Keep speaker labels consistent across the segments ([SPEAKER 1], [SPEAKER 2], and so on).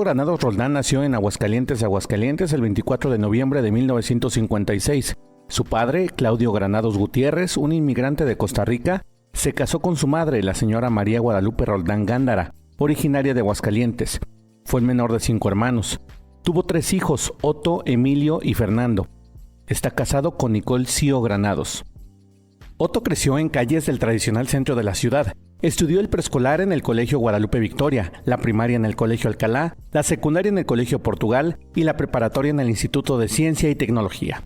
[SPEAKER 1] Otto Granados Roldán nació en Aguascalientes, el 24 de noviembre de 1956. Su padre, Claudio Granados Gutiérrez, un inmigrante de Costa Rica, se casó con su madre, la señora María Guadalupe Roldán Gándara, originaria de Aguascalientes. Fue el menor de 5 hermanos. Tuvo 3 hijos, Otto, Emilio y Fernando. Está casado con Nicole Cío Granados. Otto creció en calles del tradicional centro de la ciudad. Estudió el preescolar en el Colegio Guadalupe Victoria, la primaria en el Colegio Alcalá, la secundaria en el Colegio Portugal y la preparatoria en el Instituto de Ciencia y Tecnología.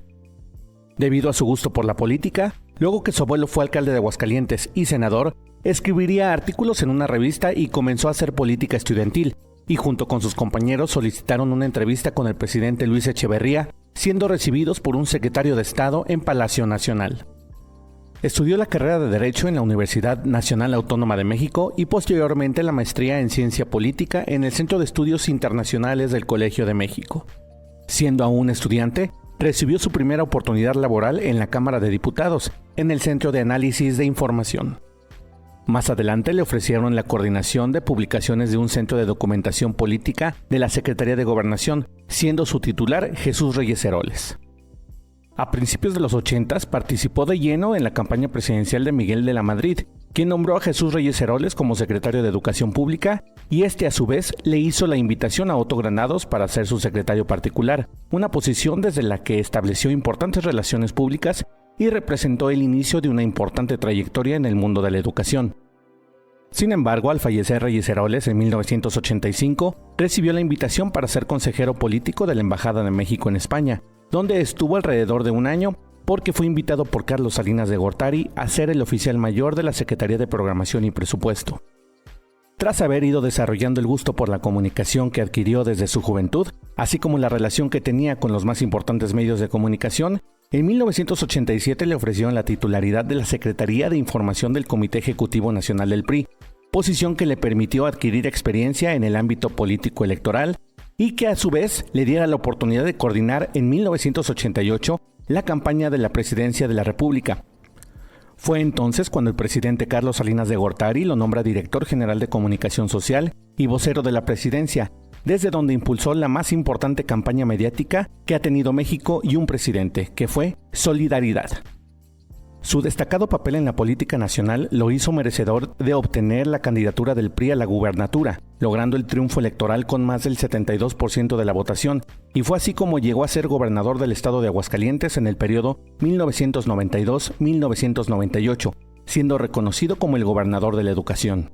[SPEAKER 1] Debido a su gusto por la política, luego que su abuelo fue alcalde de Aguascalientes y senador, escribiría artículos en una revista y comenzó a hacer política estudiantil, y junto con sus compañeros solicitaron una entrevista con el presidente Luis Echeverría, siendo recibidos por un secretario de Estado en Palacio Nacional. Estudió la carrera de Derecho en la Universidad Nacional Autónoma de México y posteriormente la maestría en Ciencia Política en el Centro de Estudios Internacionales del Colegio de México. Siendo aún estudiante, recibió su primera oportunidad laboral en la Cámara de Diputados, en el Centro de Análisis de Información. Más adelante le ofrecieron la coordinación de publicaciones de un centro de documentación política de la Secretaría de Gobernación, siendo su titular Jesús Reyes Heroles. A principios de los 80s participó de lleno en la campaña presidencial de Miguel de la Madrid, quien nombró a Jesús Reyes Heroles como secretario de Educación Pública, y este a su vez le hizo la invitación a Otto Granados para ser su secretario particular, una posición desde la que estableció importantes relaciones públicas y representó el inicio de una importante trayectoria en el mundo de la educación. Sin embargo, al fallecer Reyes Heroles en 1985, recibió la invitación para ser consejero político de la Embajada de México en España, donde estuvo alrededor de un año porque fue invitado por Carlos Salinas de Gortari a ser el oficial mayor de la Secretaría de Programación y Presupuesto. Tras haber ido desarrollando el gusto por la comunicación que adquirió desde su juventud, así como la relación que tenía con los más importantes medios de comunicación, en 1987 le ofrecieron la titularidad de la Secretaría de Información del Comité Ejecutivo Nacional del PRI, posición que le permitió adquirir experiencia en el ámbito político electoral y que a su vez le diera la oportunidad de coordinar en 1988 la campaña de la presidencia de la República. Fue entonces cuando el presidente Carlos Salinas de Gortari lo nombra director general de Comunicación Social y vocero de la presidencia, desde donde impulsó la más importante campaña mediática que ha tenido México y un presidente, que fue Solidaridad. Su destacado papel en la política nacional lo hizo merecedor de obtener la candidatura del PRI a la gubernatura, logrando el triunfo electoral con más del 72% de la votación, y fue así como llegó a ser gobernador del estado de Aguascalientes en el periodo 1992-1998, siendo reconocido como el gobernador de la educación.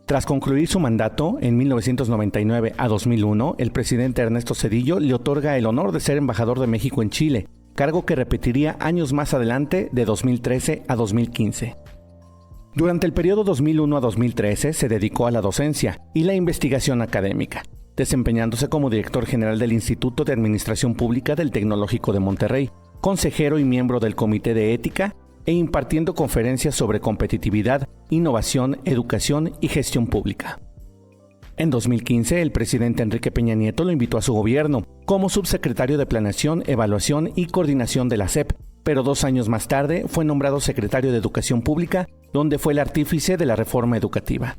[SPEAKER 1] Tras concluir su mandato, en 1999 a 2001, el presidente Ernesto Zedillo le otorga el honor de ser embajador de México en Chile, cargo que repetiría años más adelante de 2013 a 2015. Durante el periodo 2001 a 2013 se dedicó a la docencia y la investigación académica, desempeñándose como director general del Instituto de Administración Pública del Tecnológico de Monterrey, consejero y miembro del Comité de Ética e impartiendo conferencias sobre competitividad, innovación, educación y gestión pública. En 2015, el presidente Enrique Peña Nieto lo invitó a su gobierno como subsecretario de Planeación, Evaluación y Coordinación de la SEP, pero 2 años más tarde fue nombrado secretario de Educación Pública, donde fue el artífice de la reforma educativa.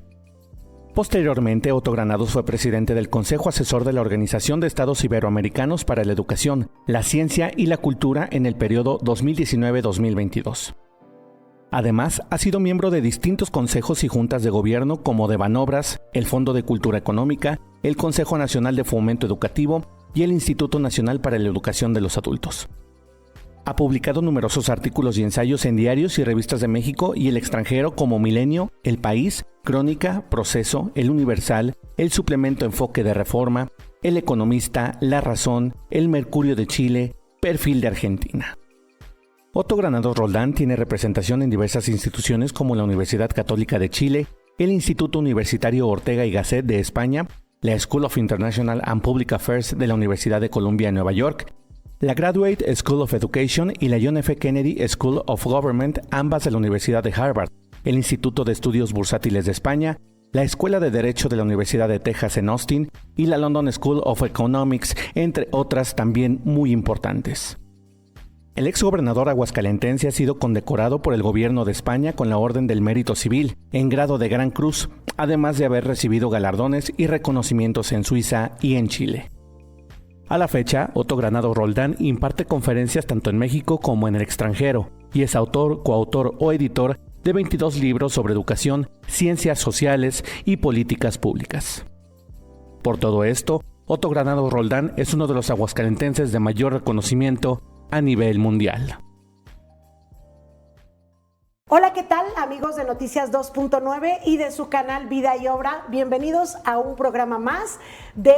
[SPEAKER 1] Posteriormente, Otto Granados fue presidente del Consejo Asesor de la Organización de Estados Iberoamericanos para la Educación, la Ciencia y la Cultura en el periodo 2019-2022. Además, ha sido miembro de distintos consejos y juntas de gobierno como de Banobras, el Fondo de Cultura Económica, el Consejo Nacional de Fomento Educativo y el Instituto Nacional para la Educación de los Adultos. Ha publicado numerosos artículos y ensayos en diarios y revistas de México y el extranjero como Milenio, El País, Crónica, Proceso, El Universal, El Suplemento Enfoque de Reforma, El Economista, La Razón, El Mercurio de Chile, Perfil de Argentina. Otto Granados Roldán tiene representación en diversas instituciones como la Universidad Católica de Chile, el Instituto Universitario Ortega y Gasset de España, la School of International and Public Affairs de la Universidad de Columbia en Nueva York, la Graduate School of Education y la John F. Kennedy School of Government, ambas de la Universidad de Harvard, el Instituto de Estudios Bursátiles de España, la Escuela de Derecho de la Universidad de Texas en Austin y la London School of Economics, entre otras también muy importantes. El exgobernador aguascalentense ha sido condecorado por el gobierno de España con la Orden del Mérito Civil, en grado de Gran Cruz, además de haber recibido galardones y reconocimientos en Suiza y en Chile. A la fecha, Otto Granados Roldán imparte conferencias tanto en México como en el extranjero, y es autor, coautor o editor de 22 libros sobre educación, ciencias sociales y políticas públicas. Por todo esto, Otto Granados Roldán es uno de los aguascalentenses de mayor reconocimiento a nivel mundial.
[SPEAKER 2] Hola, ¿qué tal, amigos de Noticias 2.9 y de su canal Vida y Obra? Bienvenidos a un programa más de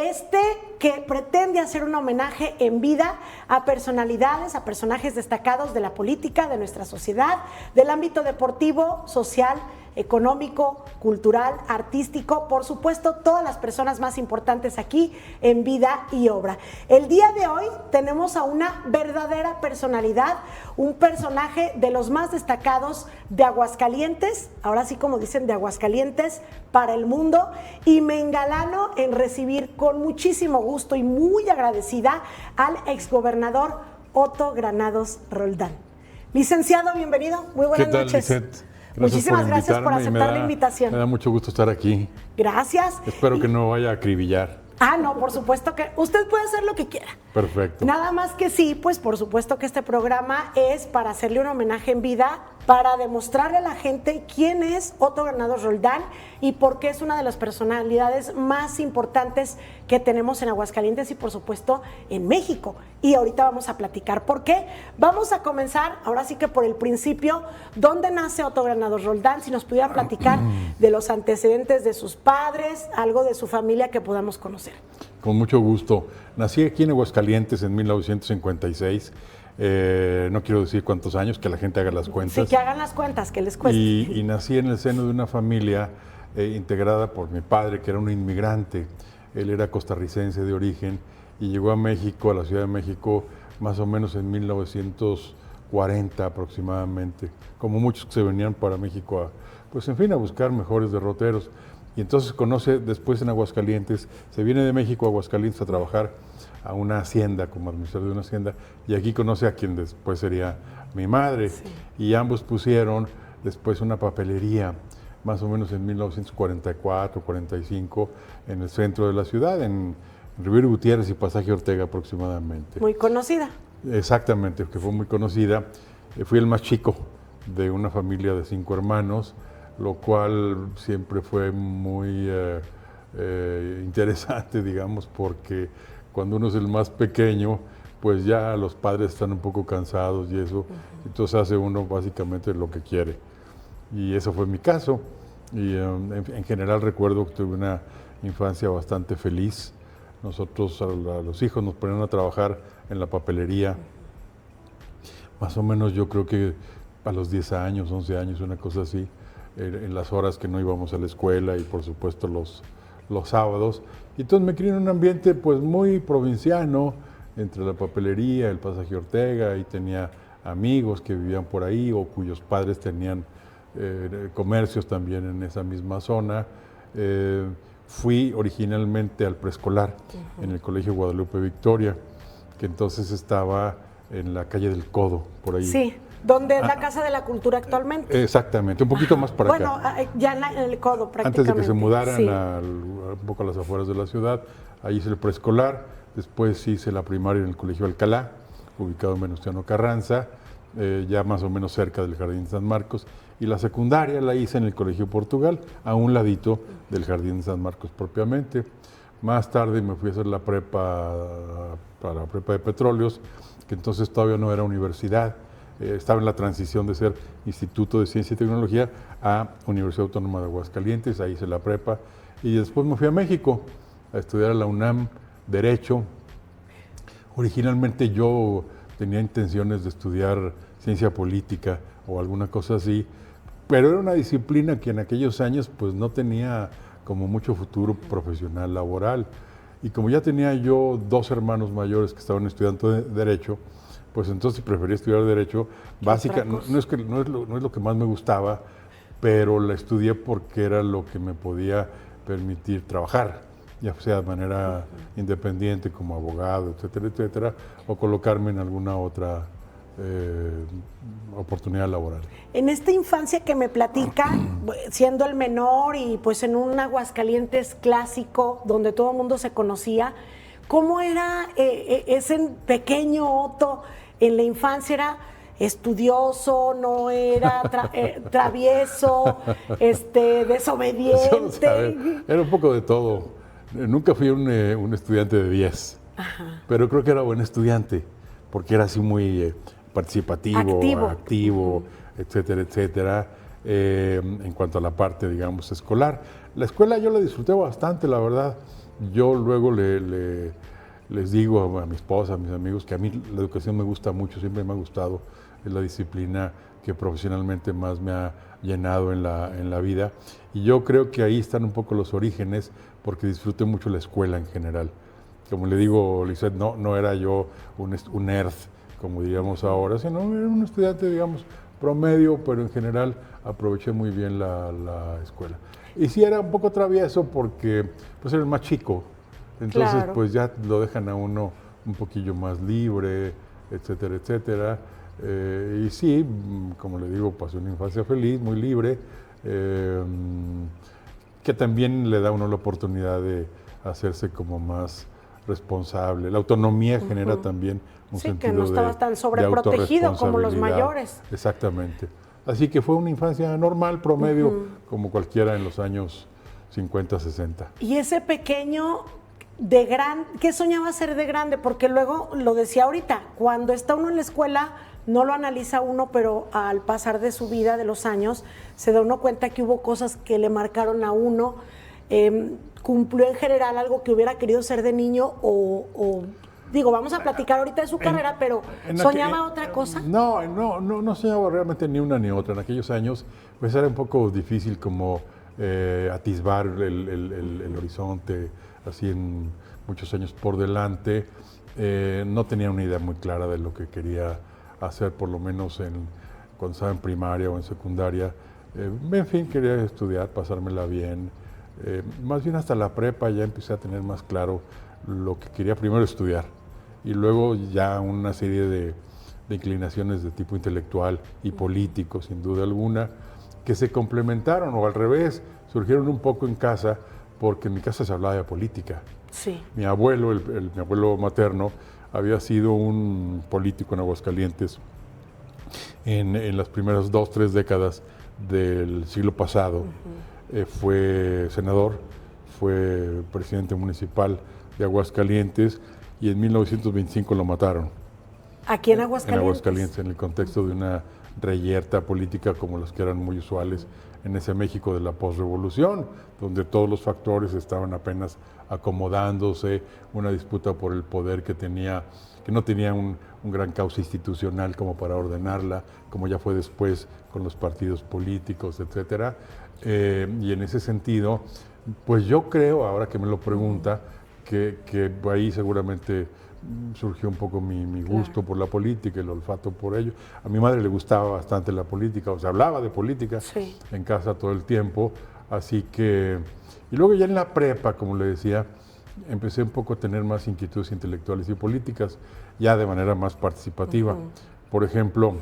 [SPEAKER 2] que pretende hacer un homenaje en vida a personalidades, a personajes destacados de la política, de nuestra sociedad, del ámbito deportivo, social, económico, cultural, artístico, por supuesto, todas las personas más importantes aquí en Vida y Obra. El día de hoy tenemos a una verdadera personalidad, un personaje de los más destacados de Aguascalientes, ahora sí como dicen, de Aguascalientes para el mundo, y me engalano en recibir con muchísimo gusto y muy agradecida al exgobernador Otto Granados Roldán. Licenciado, bienvenido, muy buenas noches.
[SPEAKER 3] Lisette?
[SPEAKER 2] Muchísimas gracias por aceptar la invitación.
[SPEAKER 3] Me da mucho gusto estar aquí.
[SPEAKER 2] Gracias.
[SPEAKER 3] Espero que no vaya a acribillar.
[SPEAKER 2] No, por supuesto que usted puede hacer lo que quiera.
[SPEAKER 3] Perfecto.
[SPEAKER 2] Nada más que sí, pues por supuesto que este programa es para hacerle un homenaje en vida, para demostrarle a la gente quién es Otto Granados Roldán y por qué es una de las personalidades más importantes que tenemos en Aguascalientes y por supuesto en México. Y ahorita vamos a platicar por qué. Vamos a comenzar, ahora sí que por el principio, ¿dónde nace Otto Granados Roldán? Si nos pudiera platicar de los antecedentes de sus padres, algo de su familia que podamos conocer.
[SPEAKER 3] Con mucho gusto. Nací aquí en Aguascalientes en 1956. No quiero decir cuántos años, que la gente haga las cuentas.
[SPEAKER 2] Sí, que hagan las cuentas, que les cueste.
[SPEAKER 3] Y nací en el seno de una familia integrada por mi padre, que era un inmigrante. Él era costarricense de origen y llegó a México, a la Ciudad de México, más o menos en 1940 aproximadamente. Como muchos que se venían para México a buscar mejores derroteros. Y entonces conoce después en Aguascalientes, se viene de México a Aguascalientes a trabajar a una hacienda, como administrador de una hacienda, y aquí conoce a quien después sería mi madre. Sí. Y ambos pusieron después una papelería, más o menos en 1944, 45, en el centro de la ciudad, en Rivero Gutiérrez y Pasaje Ortega aproximadamente.
[SPEAKER 2] Muy conocida.
[SPEAKER 3] Exactamente, que fue muy conocida. Fui el más chico de una familia de 5 hermanos, lo cual siempre fue muy interesante, digamos, porque cuando uno es el más pequeño, pues ya los padres están un poco cansados y eso, entonces hace uno básicamente lo que quiere. Y eso fue mi caso. Y en general recuerdo que tuve una infancia bastante feliz. Nosotros, a los hijos, nos ponían a trabajar en la papelería. Más o menos yo creo que a los 10 años, 11 años, una cosa así, en las horas que no íbamos a la escuela y por supuesto los sábados. Y entonces me crié en un ambiente pues muy provinciano, entre la papelería, el Pasaje Ortega, y tenía amigos que vivían por ahí o cuyos padres tenían comercios también en esa misma zona. Fui originalmente al preescolar en el Colegio Guadalupe Victoria, que entonces estaba en la calle del Codo, por ahí.
[SPEAKER 2] Sí. ¿Dónde es la Casa de la Cultura actualmente?
[SPEAKER 3] Exactamente, un poquito más para acá.
[SPEAKER 2] Bueno, ya en el Codo prácticamente.
[SPEAKER 3] Antes de que se mudaran un poco a las afueras de la ciudad, ahí hice el preescolar, después hice la primaria en el Colegio Alcalá, ubicado en Venustiano Carranza, ya más o menos cerca del Jardín San Marcos, y la secundaria la hice en el Colegio Portugal, a un ladito del Jardín San Marcos propiamente. Más tarde me fui a hacer la prepa, para la prepa de Petróleos, que entonces todavía no era universidad. Estaba en la transición de ser Instituto de Ciencia y Tecnología a Universidad Autónoma de Aguascalientes, ahí hice la prepa, y después me fui a México a estudiar a la UNAM Derecho. Originalmente yo tenía intenciones de estudiar ciencia política o alguna cosa así, pero era una disciplina que en aquellos años pues no tenía como mucho futuro profesional, laboral, y como ya tenía yo 2 hermanos mayores que estaban estudiando Derecho, pues entonces preferí estudiar Derecho. No es lo que más me gustaba, pero la estudié porque era lo que me podía permitir trabajar, ya sea de manera independiente como abogado, etcétera, etcétera, o colocarme en alguna otra oportunidad laboral.
[SPEAKER 2] En esta infancia que me platica, siendo el menor y pues en un Aguascalientes clásico donde todo el mundo se conocía, ¿cómo era ese pequeño Otto en la infancia? ¿Era estudioso, no era travieso, desobediente?
[SPEAKER 3] Vamos a ver, era un poco de todo. Nunca fui un estudiante de 10, pero creo que era buen estudiante, porque era así muy participativo, activo, etcétera, etcétera, en cuanto a la parte, digamos, escolar. La escuela yo la disfruté bastante, la verdad. Yo luego les digo a mi esposa, a mis amigos, que a mí la educación me gusta mucho, siempre me ha gustado, es la disciplina que profesionalmente más me ha llenado en la vida. Y yo creo que ahí están un poco los orígenes, porque disfruté mucho la escuela en general. Como le digo, Lisette, no era yo un nerd, como diríamos ahora, sino era un estudiante, digamos, promedio, pero en general aproveché muy bien la escuela. Y sí era un poco travieso porque pues era el más chico, entonces
[SPEAKER 2] Claro.
[SPEAKER 3] pues ya lo dejan a uno un poquillo más libre, etcétera, etcétera. Y sí, como le digo, pasé una infancia feliz, muy libre, que también le da a uno la oportunidad de hacerse como más responsable. La autonomía genera también un
[SPEAKER 2] Sí,
[SPEAKER 3] sentido
[SPEAKER 2] que no estabas tan sobreprotegido como los mayores.
[SPEAKER 3] Exactamente. Así que fue una infancia normal, promedio, como cualquiera en los años 50, 60.
[SPEAKER 2] Y ese pequeño ¿qué soñaba ser de grande? Porque luego, lo decía ahorita, cuando está uno en la escuela, no lo analiza uno, pero al pasar de su vida, de los años, se da uno cuenta que hubo cosas que le marcaron a uno. ¿Cumplió en general algo que hubiera querido ser de niño digo, vamos a platicar ahorita de su carrera, pero ¿soñaba otra cosa?
[SPEAKER 3] No soñaba realmente ni una ni otra. En aquellos años, pues era un poco difícil como atisbar el horizonte, así en muchos años por delante. No tenía una idea muy clara de lo que quería hacer, por lo menos cuando estaba en primaria o en secundaria. En fin, quería estudiar, pasármela bien. Más bien hasta la prepa ya empecé a tener más claro lo que quería primero estudiar y luego ya una serie de inclinaciones de tipo intelectual y político, sin duda alguna, que se complementaron o al revés, surgieron un poco en casa, porque en mi casa se hablaba de política.
[SPEAKER 2] Sí.
[SPEAKER 3] Mi abuelo, mi abuelo materno, había sido un político en Aguascalientes en las primeras 2, 3 décadas del siglo pasado. Fue senador, fue presidente municipal de Aguascalientes y en 1925 lo mataron.
[SPEAKER 2] ¿Aquí en Aguascalientes?
[SPEAKER 3] En Aguascalientes, en el contexto de una reyerta política como las que eran muy usuales en ese México de la posrevolución, donde todos los factores estaban apenas acomodándose, una disputa por el poder que no tenía un gran cauce institucional como para ordenarla, como ya fue después con los partidos políticos, etcétera. Y en ese sentido, pues yo creo, ahora que me lo pregunta, que ahí seguramente surgió un poco mi gusto por la política, el olfato por ello. A mi madre le gustaba bastante la política, o sea, hablaba de política en casa todo el tiempo, así que... Y luego ya en la prepa, como le decía, empecé un poco a tener más inquietudes intelectuales y políticas, ya de manera más participativa. Por ejemplo,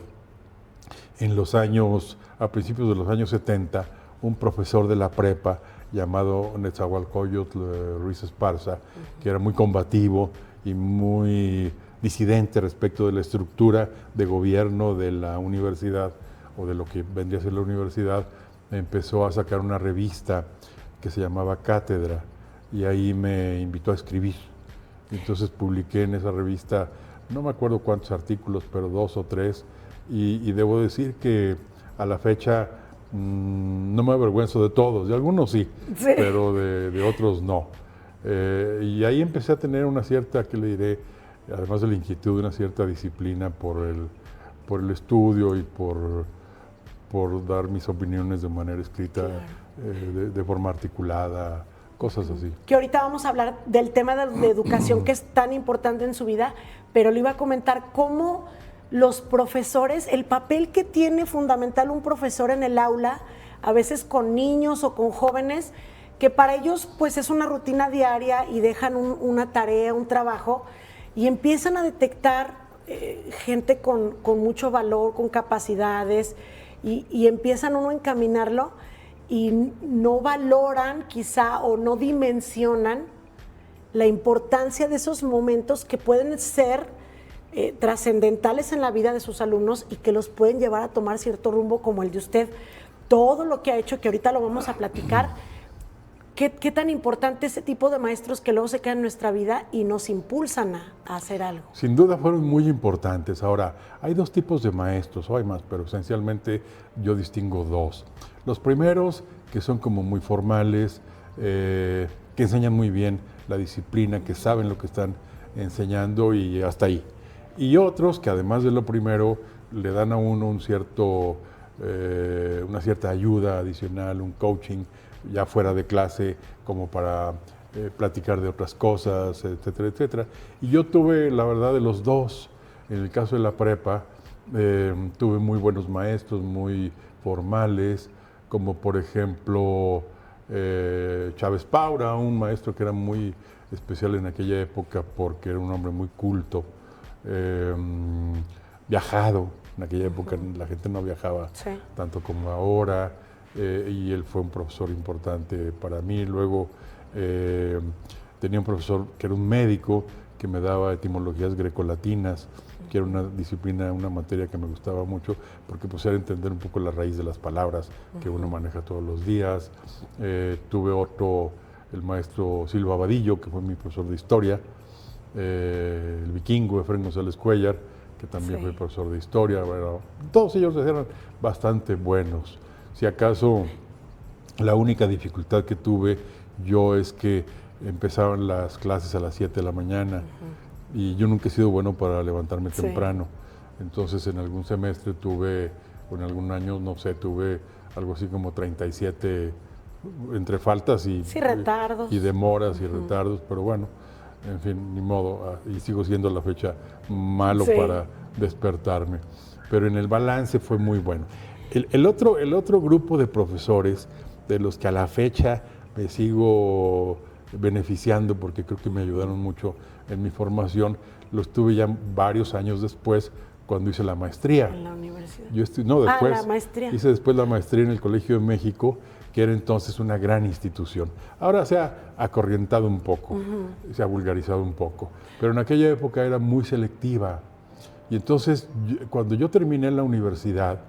[SPEAKER 3] a principios de los años 70, un profesor de la prepa llamado Netzahualcóyotl Ruiz Esparza, que era muy combativo y muy disidente respecto de la estructura de gobierno de la universidad o de lo que vendría a ser la universidad, empezó a sacar una revista que se llamaba Cátedra y ahí me invitó a escribir. Entonces publiqué en esa revista, no me acuerdo cuántos artículos, pero 2 o 3, y debo decir que a la fecha no me avergüenzo de todos, de algunos sí. Pero de otros no. Y ahí empecé a tener una cierta, ¿qué le diré? Además de la inquietud, una cierta disciplina por el estudio y por dar mis opiniones de manera escrita, de forma articulada, cosas así.
[SPEAKER 2] Que ahorita vamos a hablar del tema de educación que es tan importante en su vida, pero le iba a comentar cómo los profesores, el papel que tiene fundamental un profesor en el aula, a veces con niños o con jóvenes, que para ellos pues es una rutina diaria y dejan una tarea, un trabajo, y empiezan a detectar gente con mucho valor, con capacidades, y empiezan uno a encaminarlo y no valoran quizá o no dimensionan la importancia de esos momentos que pueden ser trascendentales en la vida de sus alumnos y que los pueden llevar a tomar cierto rumbo como el de usted. Todo lo que ha hecho, que ahorita lo vamos a platicar, ¿qué tan importante ese tipo de maestros que luego se quedan en nuestra vida y nos impulsan a hacer algo?
[SPEAKER 3] Sin duda fueron muy importantes. Ahora, hay dos tipos de maestros, o hay más, pero esencialmente yo distingo dos. Los primeros, que son como muy formales, que enseñan muy bien la disciplina, que saben lo que están enseñando y hasta ahí. Y otros que además de lo primero, le dan a uno una cierta ayuda adicional, un coaching, ya fuera de clase, como para platicar de otras cosas, etcétera, etcétera. Y yo tuve, la verdad, de los dos. En el caso de la prepa, tuve muy buenos maestros, muy formales, como por ejemplo Chávez Paura, un maestro que era muy especial en aquella época porque era un hombre muy culto, viajado. En aquella época la gente no viajaba tanto como ahora. Y él fue un profesor importante para mí. Luego tenía un profesor que era un médico que me daba etimologías grecolatinas, que era una disciplina, una materia que me gustaba mucho, porque pues era entender un poco la raíz de las palabras que uno maneja todos los días. Tuve otro, el maestro Silva Vadillo, que fue mi profesor de historia, el vikingo Efraín González Cuellar, que también fue profesor de historia. Bueno, todos ellos eran bastante buenos. Si acaso la única dificultad que tuve yo es que empezaban las clases a las 7 de la mañana y yo nunca he sido bueno para levantarme temprano. Entonces en algún semestre tuve, o en algún año, no sé, tuve algo así como 37 entre faltas y
[SPEAKER 2] retardos.
[SPEAKER 3] Y demoras y retardos, pero bueno, en fin, ni modo, y sigo siendo a la fecha malo para despertarme. Pero en el balance fue muy bueno. El otro grupo de profesores de los que a la fecha me sigo beneficiando, porque creo que me ayudaron mucho en mi formación, los tuve ya varios años después, cuando hice la maestría.
[SPEAKER 2] En la universidad.
[SPEAKER 3] Después.
[SPEAKER 2] La maestría.
[SPEAKER 3] Hice después la maestría en el Colegio de México, que era entonces una gran institución. Ahora se ha acorrientado un poco, se ha vulgarizado un poco, pero en aquella época era muy selectiva. Y entonces, cuando yo terminé la universidad,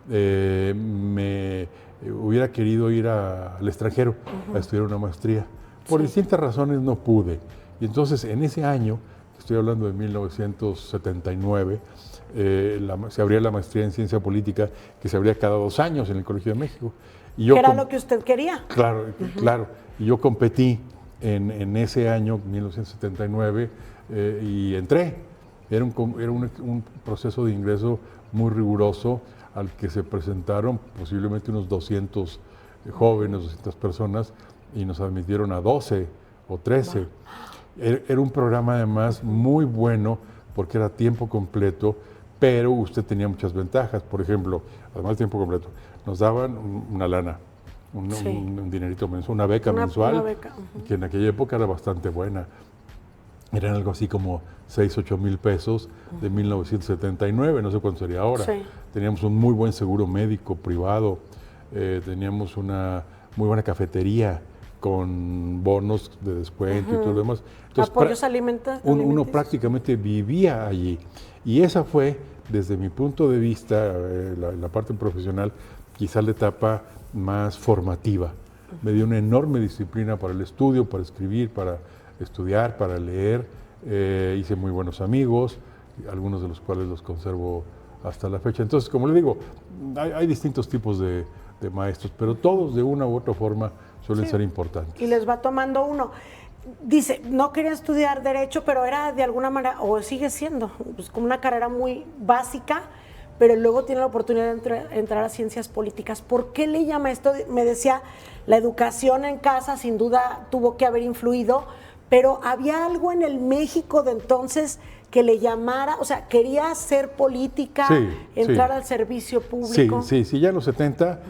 [SPEAKER 3] me hubiera querido ir al extranjero a estudiar una maestría. Por distintas razones no pude. Y entonces, en ese año, estoy hablando de 1979, se abría la maestría en Ciencia Política, que se abría cada 2 años en el Colegio de México.
[SPEAKER 2] Y yo ¿era lo que usted quería?
[SPEAKER 3] Claro, claro. Y yo competí en ese año, 1979, y entré. Era un proceso de ingreso muy riguroso, al que se presentaron posiblemente unos 200 jóvenes, 200 personas, y nos admitieron a 12 o 13. Era un programa además muy bueno, porque era tiempo completo, pero usted tenía muchas ventajas. Por ejemplo, además de tiempo completo, nos daban una lana, un dinerito mensual, una beca mensual, que en aquella época era bastante buena. Eran algo así como 6, 8 mil pesos de 1979, no sé cuánto sería ahora. Teníamos un muy buen seguro médico privado, teníamos una muy buena cafetería con bonos de descuento y todo lo demás. Entonces,
[SPEAKER 2] apoyos alimenticios.
[SPEAKER 3] Uno prácticamente vivía allí. Y esa fue, desde mi punto de vista, la parte profesional, quizá la etapa más formativa. Me dio una enorme disciplina para el estudio, para escribir, para estudiar, para leer. Hice muy buenos amigos, algunos de los cuales los conservo hasta la fecha. Entonces, como le digo, hay distintos tipos de maestros, pero todos de una u otra forma suelen ser importantes.
[SPEAKER 2] Y les va tomando uno. Dice, no quería estudiar Derecho, pero era de alguna manera, o sigue siendo, pues como una carrera muy básica, pero luego tiene la oportunidad de entrar a Ciencias Políticas. ¿Por qué le llama esto? Me decía, la educación en casa sin duda tuvo que haber influido, pero había algo en el México de entonces que le llamara, o sea, quería hacer política, entrar al servicio público.
[SPEAKER 3] Sí, ya en los 70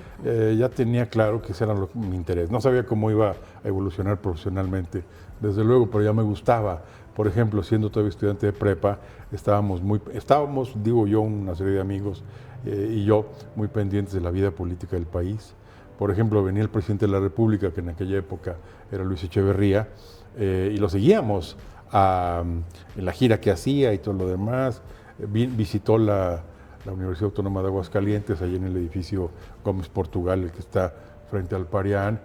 [SPEAKER 3] ya tenía claro que ese era mi interés. No sabía cómo iba a evolucionar profesionalmente, desde luego, pero ya me gustaba. Por ejemplo, siendo todavía estudiante de prepa, estábamos, digo yo, una serie de amigos y yo, muy pendientes de la vida política del país. Por ejemplo, venía el presidente de la República, que en aquella época era Luis Echeverría, y lo seguíamos en la gira que hacía y todo lo demás. Visitó la Universidad Autónoma de Aguascalientes, allí en el edificio Gómez Portugal, el que está frente al Parián.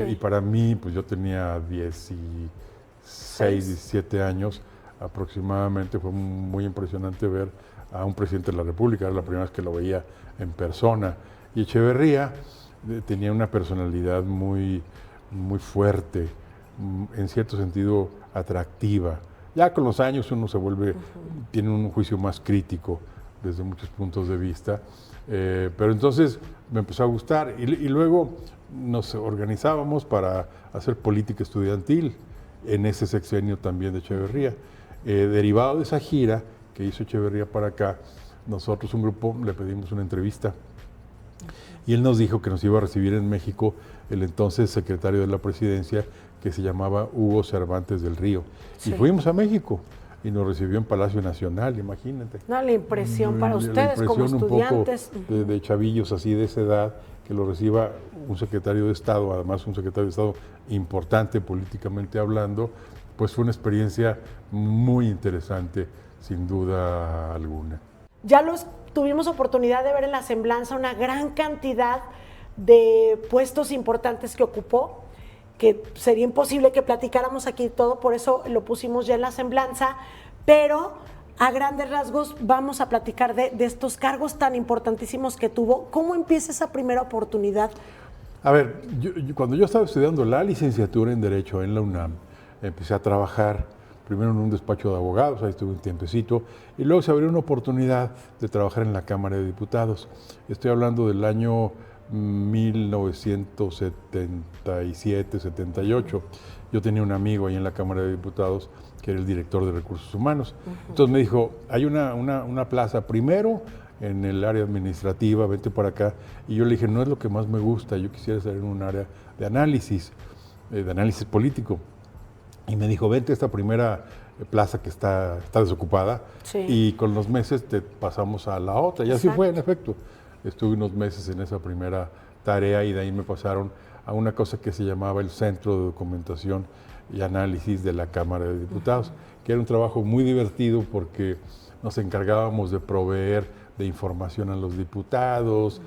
[SPEAKER 3] Y para mí, pues yo tenía 16, 17 años aproximadamente. Fue muy impresionante ver a un presidente de la República, era la primera vez que lo veía en persona. Y Echeverría tenía una personalidad muy fuerte, en cierto sentido atractiva. Ya con los años uno se vuelve, tiene un juicio más crítico desde muchos puntos de vista, pero entonces me empezó a gustar y luego nos organizábamos para hacer política estudiantil en ese sexenio también de Echeverría. Derivado de esa gira que hizo Echeverría para acá, nosotros, un grupo, le pedimos una entrevista y él nos dijo que nos iba a recibir en México el entonces secretario de la Presidencia, que se llamaba Hugo Cervantes del Río. Y fuimos a México y nos recibió en Palacio Nacional, imagínate.
[SPEAKER 2] No, la impresión para ustedes como estudiantes.
[SPEAKER 3] Un poco de chavillos así de esa edad, que lo reciba un secretario de Estado, además un secretario de Estado importante políticamente hablando, pues fue una experiencia muy interesante, sin duda alguna.
[SPEAKER 2] Ya tuvimos oportunidad de ver en la semblanza una gran cantidad de puestos importantes que ocupó, que sería imposible que platicáramos aquí todo, por eso lo pusimos ya en la semblanza, pero a grandes rasgos vamos a platicar de estos cargos tan importantísimos que tuvo. ¿Cómo empieza esa primera oportunidad?
[SPEAKER 3] A ver, cuando yo estaba estudiando la licenciatura en Derecho en la UNAM, empecé a trabajar primero en un despacho de abogados, ahí estuve un tiempecito, y luego se abrió una oportunidad de trabajar en la Cámara de Diputados. Estoy hablando del año 1977, 78. Yo tenía un amigo ahí en la Cámara de Diputados que era el director de Recursos Humanos. Entonces me dijo, hay una plaza primero en el área administrativa, vente para acá. Y yo le dije, no es lo que más me gusta, yo quisiera estar en un área de análisis político. Y me dijo, vente a esta primera plaza que está desocupada y con los meses te pasamos a la otra. Y así fue, en efecto. Estuve unos meses en esa primera tarea y de ahí me pasaron a una cosa que se llamaba el Centro de Documentación y Análisis de la Cámara de Diputados, que era un trabajo muy divertido porque nos encargábamos de proveer de información a los diputados,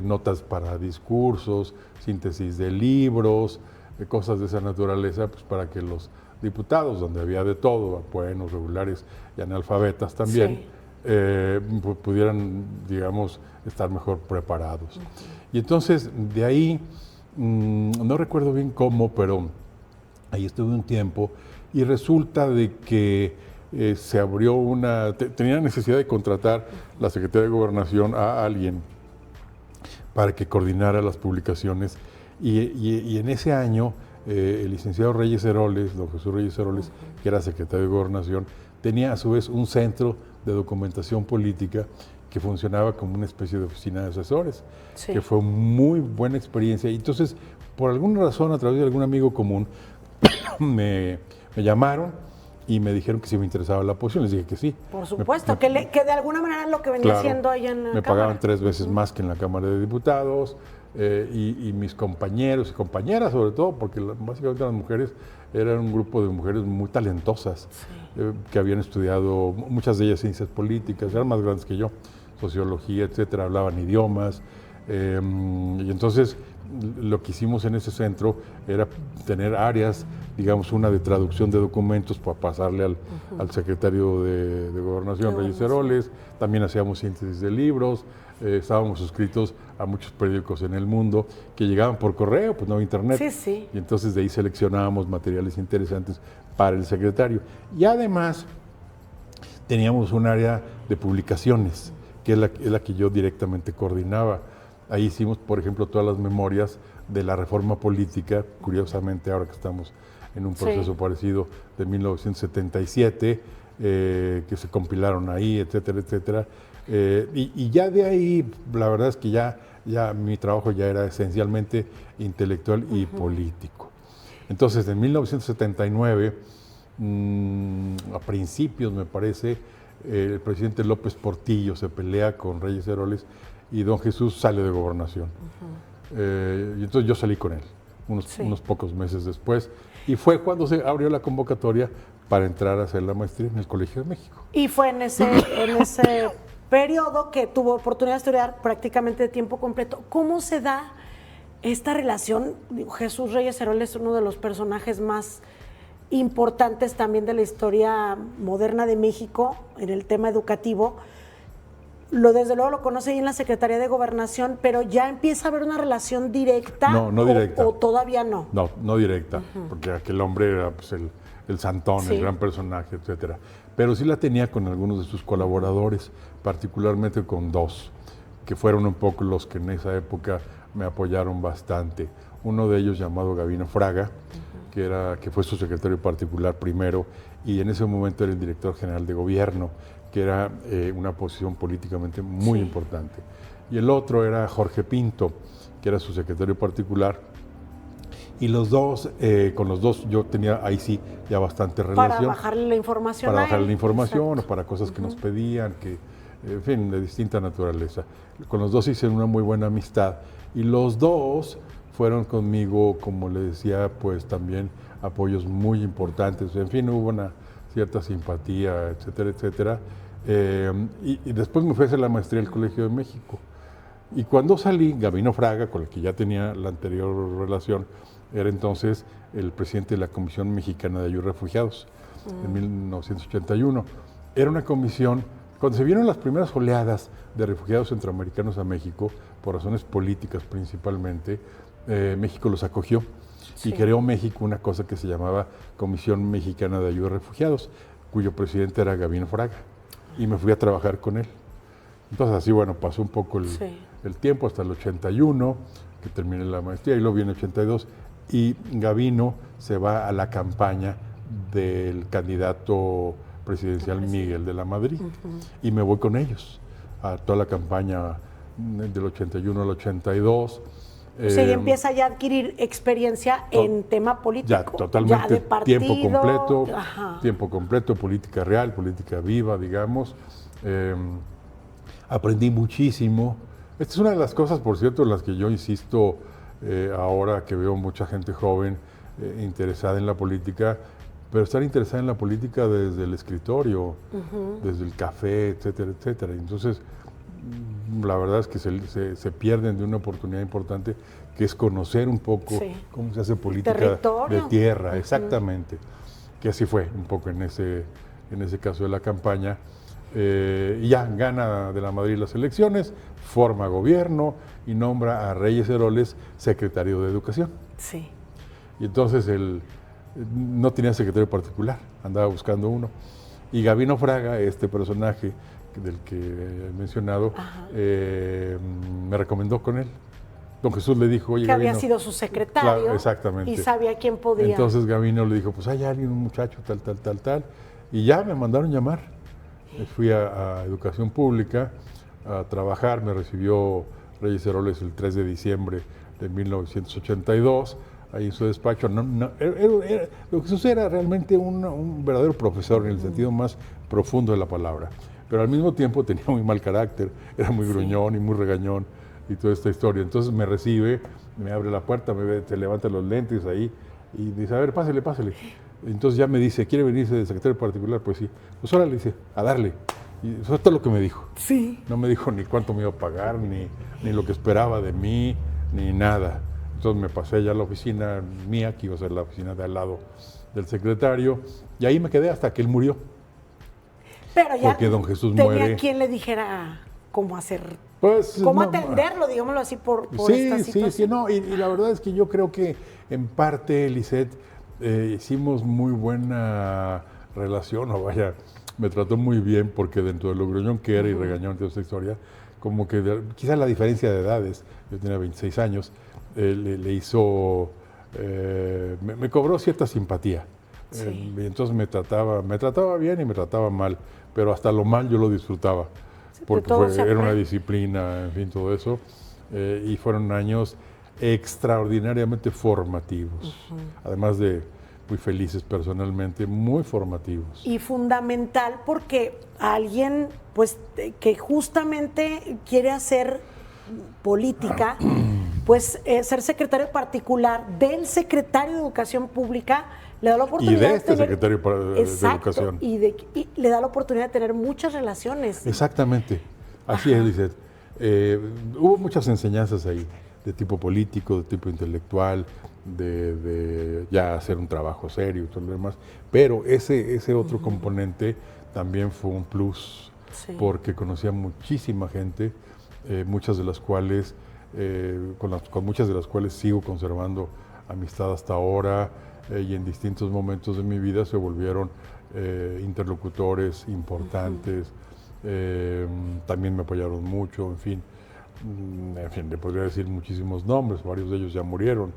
[SPEAKER 3] notas para discursos, síntesis de libros, cosas de esa naturaleza, pues para que los diputados, donde había de todo, buenos, regulares y analfabetas también, pudieran, digamos, estar mejor preparados. Y entonces, de ahí, no recuerdo bien cómo, pero ahí estuve un tiempo y resulta de que se abrió tenía necesidad de contratar la Secretaría de Gobernación a alguien para que coordinara las publicaciones y en ese año el licenciado Reyes Heroles, don Jesús Reyes Heroles, que era secretario de Gobernación, tenía a su vez un centro de documentación política que funcionaba como una especie de oficina de asesores, que fue muy buena experiencia. Y entonces, por alguna razón, a través de algún amigo común, me llamaron y me dijeron que si me interesaba la posición. Les dije que sí.
[SPEAKER 2] Por supuesto, que de alguna manera lo que venía haciendo allá en la
[SPEAKER 3] me
[SPEAKER 2] Cámara.
[SPEAKER 3] Pagaban 3 veces más que en la Cámara de Diputados, y mis compañeros y compañeras sobre todo, porque básicamente las mujeres eran un grupo de mujeres muy talentosas, que habían estudiado, muchas de ellas ciencias políticas, eran más grandes que yo, sociología, etcétera, hablaban idiomas, y entonces lo que hicimos en ese centro era tener áreas, digamos, una de traducción de documentos para pasarle al secretario de Gobernación, Reyes Heroles. También hacíamos síntesis de libros, estábamos suscritos a muchos periódicos en el mundo que llegaban por correo, pues no había internet. Y entonces de ahí seleccionábamos materiales interesantes para el secretario. Y además teníamos un área de publicaciones, que es la que yo directamente coordinaba. Ahí hicimos, por ejemplo, todas las memorias de la reforma política, curiosamente ahora que estamos en un proceso parecido de 1977, que se compilaron ahí, etcétera, etcétera. Y ya de ahí, la verdad es que ya mi trabajo ya era esencialmente intelectual y político. Entonces, en 1979, a principios, me parece, el presidente López Portillo se pelea con Reyes Heroles y don Jesús sale de gobernación. Y entonces yo salí con él unos pocos meses después, y fue cuando se abrió la convocatoria para entrar a hacer la maestría en el Colegio de México.
[SPEAKER 2] Y fue en ese periodo que tuvo oportunidad de estudiar prácticamente de tiempo completo. ¿Cómo se da esta relación? Jesús Reyes Heroles es uno de los personajes más importantes también de la historia moderna de México en el tema educativo. Desde luego lo conoce ahí en la Secretaría de Gobernación, pero ya empieza a haber una relación directa.
[SPEAKER 3] No directa.
[SPEAKER 2] ¿O todavía no?
[SPEAKER 3] No directa, porque aquel hombre era pues, el santón, el gran personaje, etcétera. Pero sí la tenía con algunos de sus colaboradores, particularmente con dos, que fueron un poco los que en esa época me apoyaron bastante. Uno de ellos llamado Gabino Fraga, que fue su secretario particular primero, y en ese momento era el director general de gobierno, que era una posición políticamente muy importante. Y el otro era Jorge Pinto, que era su secretario particular. Y los dos, con los dos yo tenía ahí sí ya bastante relación.
[SPEAKER 2] Para bajarle la información.
[SPEAKER 3] Para bajarle la información o para cosas que nos pedían, en fin, de distinta naturaleza. Con los dos hice una muy buena amistad. Y los dos fueron conmigo, como le decía, pues también apoyos muy importantes. En fin, hubo una cierta simpatía, etcétera, etcétera. Y después me fui a hacer la maestría del Colegio de México. Y cuando salí, Gabino Fraga, con el que ya tenía la anterior relación, era entonces el presidente de la Comisión Mexicana de Ayuda a Refugiados, en 1981. Era una comisión, cuando se vieron las primeras oleadas de refugiados centroamericanos a México, por razones políticas principalmente, México los acogió y creó México una cosa que se llamaba Comisión Mexicana de Ayuda a Refugiados, cuyo presidente era Gabino Fraga, y me fui a trabajar con él. Entonces así, bueno, pasó un poco el tiempo hasta el 81, que terminé la maestría, y luego viene el 82, y Gabino se va a la campaña del candidato presidencial Miguel de la Madrid, y me voy con ellos a toda la campaña del 81 al 82.
[SPEAKER 2] O sea, y empieza ya a adquirir experiencia en tema político.
[SPEAKER 3] Ya, totalmente,
[SPEAKER 2] ya de partido,
[SPEAKER 3] tiempo completo, política real, política viva, digamos. Aprendí muchísimo. Esta es una de las cosas, por cierto, en las que yo insisto ahora que veo mucha gente joven interesada en la política, pero estar interesada en la política desde el escritorio, desde el café, etcétera, etcétera. Entonces, la verdad es que se pierden de una oportunidad importante, que es conocer un poco cómo se hace política de tierra, exactamente. Que así fue un poco en ese caso de la campaña. Y ya gana de la Madrid las elecciones, forma gobierno y nombra a Reyes Heroles secretario de Educación.
[SPEAKER 2] Sí.
[SPEAKER 3] Y entonces él no tenía secretario particular, andaba buscando uno. Y Gabino Fraga, este personaje del que he mencionado, me recomendó con él. Don Jesús le dijo, oye,
[SPEAKER 2] que
[SPEAKER 3] Gabino,
[SPEAKER 2] había sido su secretario,
[SPEAKER 3] claro, exactamente,
[SPEAKER 2] y sabía quién podía.
[SPEAKER 3] Entonces Gabino le dijo, pues hay alguien, un muchacho, tal, y ya me mandaron llamar. Fui a Educación Pública a trabajar, me recibió Reyes Heroles el 3 de diciembre de 1982, ahí en su despacho. Don Jesús era realmente un verdadero profesor en el sentido más profundo de la palabra, pero al mismo tiempo tenía muy mal carácter, era muy gruñón y muy regañón y toda esta historia. Entonces me recibe, me abre la puerta, se levanta los lentes ahí y dice, a ver, pásele. Entonces ya me dice, ¿quiere venirse de secretario particular? Pues sí. Pues ahora le dice, a darle. Y eso es todo lo que me dijo.
[SPEAKER 2] Sí.
[SPEAKER 3] No me dijo ni cuánto me iba a pagar, ni lo que esperaba de mí, ni nada. Entonces me pasé ya a la oficina mía, que iba a ser la oficina de al lado del secretario, y ahí me quedé hasta que él murió.
[SPEAKER 2] Pero ya
[SPEAKER 3] porque don Jesús
[SPEAKER 2] tenía
[SPEAKER 3] muere.
[SPEAKER 2] quien le dijera cómo hacer,
[SPEAKER 3] pues,
[SPEAKER 2] cómo atenderlo, digámoslo así, por esta situación.
[SPEAKER 3] Sí, no, y la verdad es que yo creo que en parte, Lisette, hicimos muy buena relación, o vaya, me trató muy bien, porque dentro de lo gruñón que era y regañón de esta historia, como que quizás la diferencia de edades, yo tenía 26 años, le hizo me cobró cierta simpatía.
[SPEAKER 2] Sí.
[SPEAKER 3] Y entonces me trataba bien y me trataba mal, pero hasta lo mal yo lo disfrutaba,
[SPEAKER 2] Sí,
[SPEAKER 3] porque
[SPEAKER 2] todo se
[SPEAKER 3] era una
[SPEAKER 2] aprende.
[SPEAKER 3] disciplina, en fin, todo eso. Y fueron años extraordinariamente formativos, además de muy felices personalmente, muy formativos.
[SPEAKER 2] Y fundamental porque alguien pues que justamente quiere hacer política, pues ser secretario particular del secretario de Educación Pública le da la
[SPEAKER 3] Y
[SPEAKER 2] oportunidad
[SPEAKER 3] de este
[SPEAKER 2] tener,
[SPEAKER 3] secretario de
[SPEAKER 2] exacto,
[SPEAKER 3] Educación.
[SPEAKER 2] y le da la oportunidad de tener muchas relaciones.
[SPEAKER 3] Exactamente, así
[SPEAKER 2] Ajá.
[SPEAKER 3] es, Lizeth. Hubo muchas enseñanzas ahí, de tipo político, de tipo intelectual, de ya hacer un trabajo serio y todo lo demás, pero ese otro componente también fue un plus,
[SPEAKER 2] Sí.
[SPEAKER 3] porque conocía muchísima gente, muchas de las cuales, con muchas de las cuales sigo conservando amistad hasta ahora, y en distintos momentos de mi vida se volvieron interlocutores importantes. También me apoyaron mucho, en fin, le podría decir muchísimos nombres, varios de ellos ya murieron,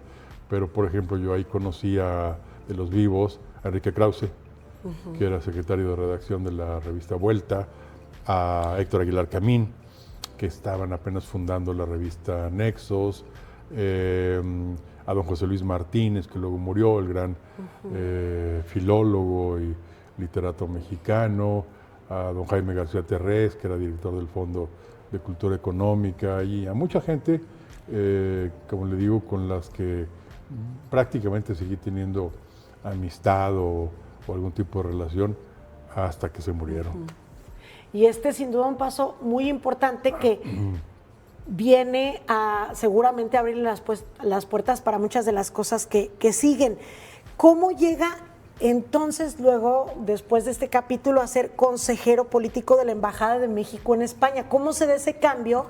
[SPEAKER 3] pero por ejemplo yo ahí conocí de los vivos a Enrique Krause, que era secretario de redacción de la revista Vuelta, a Héctor Aguilar Camín, que estaban apenas fundando la revista Nexos, a don José Luis Martínez, que luego murió, el gran filólogo y literato mexicano, a don Jaime García Terrés, que era director del Fondo de Cultura Económica, y a mucha gente, como le digo, con las que prácticamente seguí teniendo amistad o algún tipo de relación hasta que se murieron.
[SPEAKER 2] Y este sin duda un paso muy importante que viene a seguramente abrir las puertas para muchas de las cosas que siguen. ¿Cómo llega entonces luego, después de este capítulo, a ser consejero político de la Embajada de México en España? ¿Cómo se da ese cambio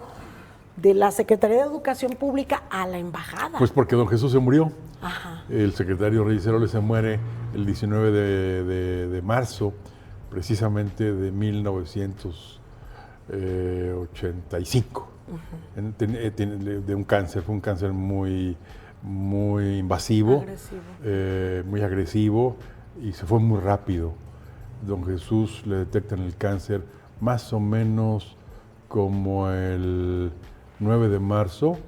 [SPEAKER 2] de la Secretaría de Educación Pública a la Embajada?
[SPEAKER 3] Pues porque don Jesús se murió.
[SPEAKER 2] Ajá.
[SPEAKER 3] El secretario Reyes Heroles se muere el 19 de marzo, precisamente de 1985, de un cáncer. Fue un cáncer muy invasivo, muy agresivo, y se fue muy rápido. Don Jesús le detectan el cáncer más o menos como el 9 de marzo,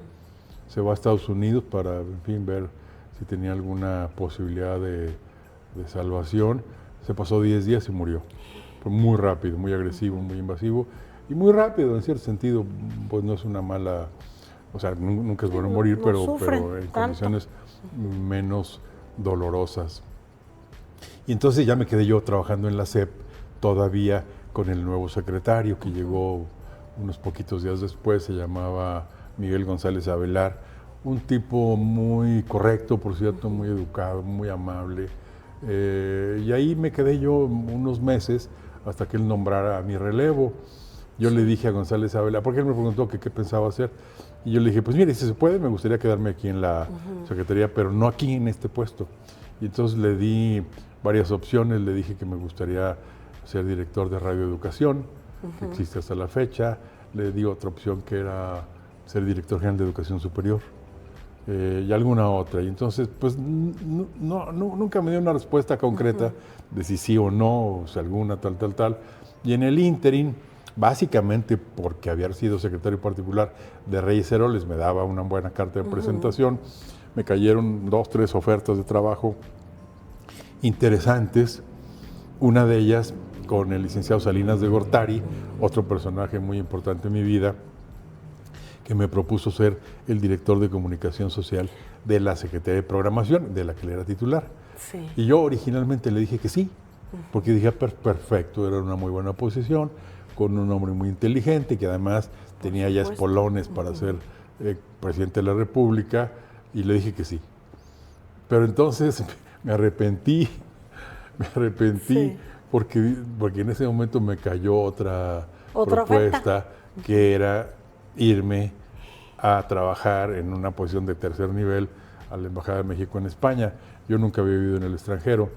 [SPEAKER 3] se va a Estados Unidos para, en fin, ver si tenía alguna posibilidad de salvación. Se pasó 10 días y murió. Fue muy rápido, muy agresivo, muy invasivo y muy rápido, en cierto sentido. Pues no es una mala, o sea, nunca es bueno morir,
[SPEAKER 2] no
[SPEAKER 3] pero en
[SPEAKER 2] tanto.
[SPEAKER 3] condiciones menos dolorosas. Y entonces ya me quedé yo trabajando en la SEP, todavía con el nuevo secretario que llegó unos poquitos días después, se llamaba Miguel González Avelar, un tipo muy correcto, por cierto, muy educado, muy amable. Y ahí me quedé yo unos meses hasta que él nombrara a mi relevo. Yo le dije a González Avelar, porque él me preguntó que qué pensaba hacer, y yo le dije, pues mire, si se puede, me gustaría quedarme aquí en la Secretaría, pero no aquí en este puesto. Y entonces le di varias opciones, le dije que me gustaría ser director de radioeducación, que existe hasta la fecha. Le di otra opción que era ser director general de educación superior, y alguna otra. Y entonces, pues nunca me dio una respuesta concreta de si sí o no, o si alguna, tal. Y en el ínterin, básicamente porque había sido secretario particular de Reyes Heroles, me daba una buena carta de presentación, me cayeron 2, 3 ofertas de trabajo interesantes, una de ellas con el licenciado Salinas de Gortari, otro personaje muy importante en mi vida, que me propuso ser el director de comunicación social de la Secretaría de Programación, de la que él era titular.
[SPEAKER 2] Sí.
[SPEAKER 3] Y yo originalmente le dije que sí, porque dije, perfecto, era una muy buena posición, con un hombre muy inteligente, que además tenía ya espolones para ser presidente de la República, y le dije que sí. Pero entonces me arrepentí,
[SPEAKER 2] Sí.
[SPEAKER 3] porque en ese momento me cayó otra
[SPEAKER 2] Oferta.
[SPEAKER 3] propuesta, que era irme a trabajar en una posición de tercer nivel a la Embajada de México en España. Yo nunca había vivido en el extranjero,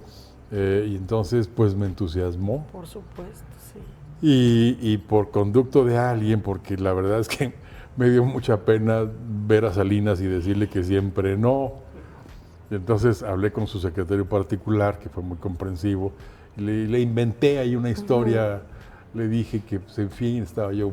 [SPEAKER 3] y entonces pues me entusiasmó.
[SPEAKER 2] Por supuesto, sí.
[SPEAKER 3] Y por conducto de alguien, porque la verdad es que me dio mucha pena ver a Salinas y decirle que siempre no. Y entonces hablé con su secretario particular, que fue muy comprensivo, y le inventé ahí una historia. Le dije que, pues, en fin, estaba yo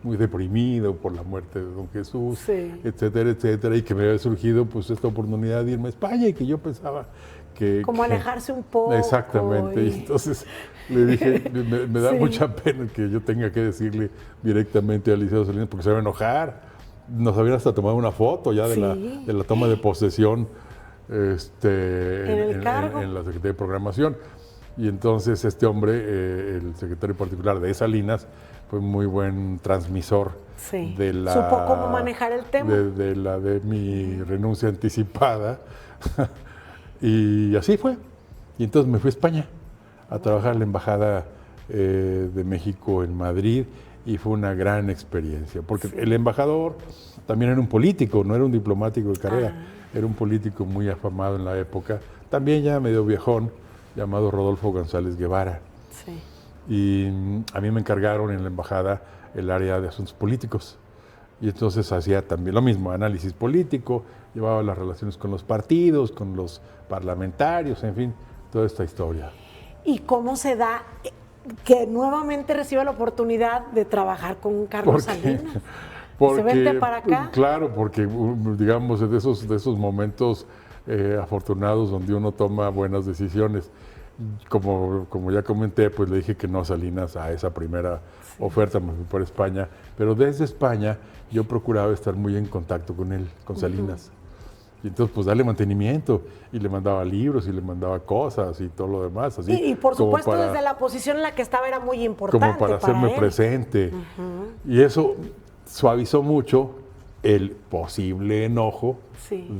[SPEAKER 3] muy deprimido por la muerte de don Jesús, etcétera, etcétera, y que me había surgido pues esta oportunidad de irme a España y que yo pensaba que...
[SPEAKER 2] Como alejarse un poco.
[SPEAKER 3] Exactamente, y entonces le dije, me da mucha pena que yo tenga que decirle directamente al licenciado Salinas porque se va a enojar. Nos habían hasta tomado una foto ya de la toma de posesión en la Secretaría de Programación. Y entonces este hombre, el secretario particular de Salinas, fue muy buen transmisor de la...
[SPEAKER 2] Supo cómo manejar el tema.
[SPEAKER 3] De mi renuncia anticipada. Y así fue. Y entonces me fui a España a trabajar en la Embajada de México en Madrid y fue una gran experiencia. Porque el embajador también era un político, no era un diplomático de carrera, era un político muy afamado en la época, también ya medio viejón, llamado Rodolfo González Guevara. Y a mí me encargaron en la embajada el área de asuntos políticos. Y entonces hacía también lo mismo, análisis político, llevaba las relaciones con los partidos, con los parlamentarios, en fin, toda esta historia.
[SPEAKER 2] ¿Y cómo se da que nuevamente reciba la oportunidad de trabajar con Carlos Salinas? ¿Se vente para acá?
[SPEAKER 3] Claro, porque digamos de esos momentos afortunados donde uno toma buenas decisiones. Como ya comenté, pues le dije que no a Salinas a esa primera oferta, me fui por España, pero desde España yo procuraba estar muy en contacto con él, con Salinas. Y entonces pues darle mantenimiento, y le mandaba libros, y le mandaba cosas, y todo lo demás. Así,
[SPEAKER 2] y por supuesto desde la posición en la que estaba era muy importante
[SPEAKER 3] como para hacerme presente. Y eso suavizó mucho el posible enojo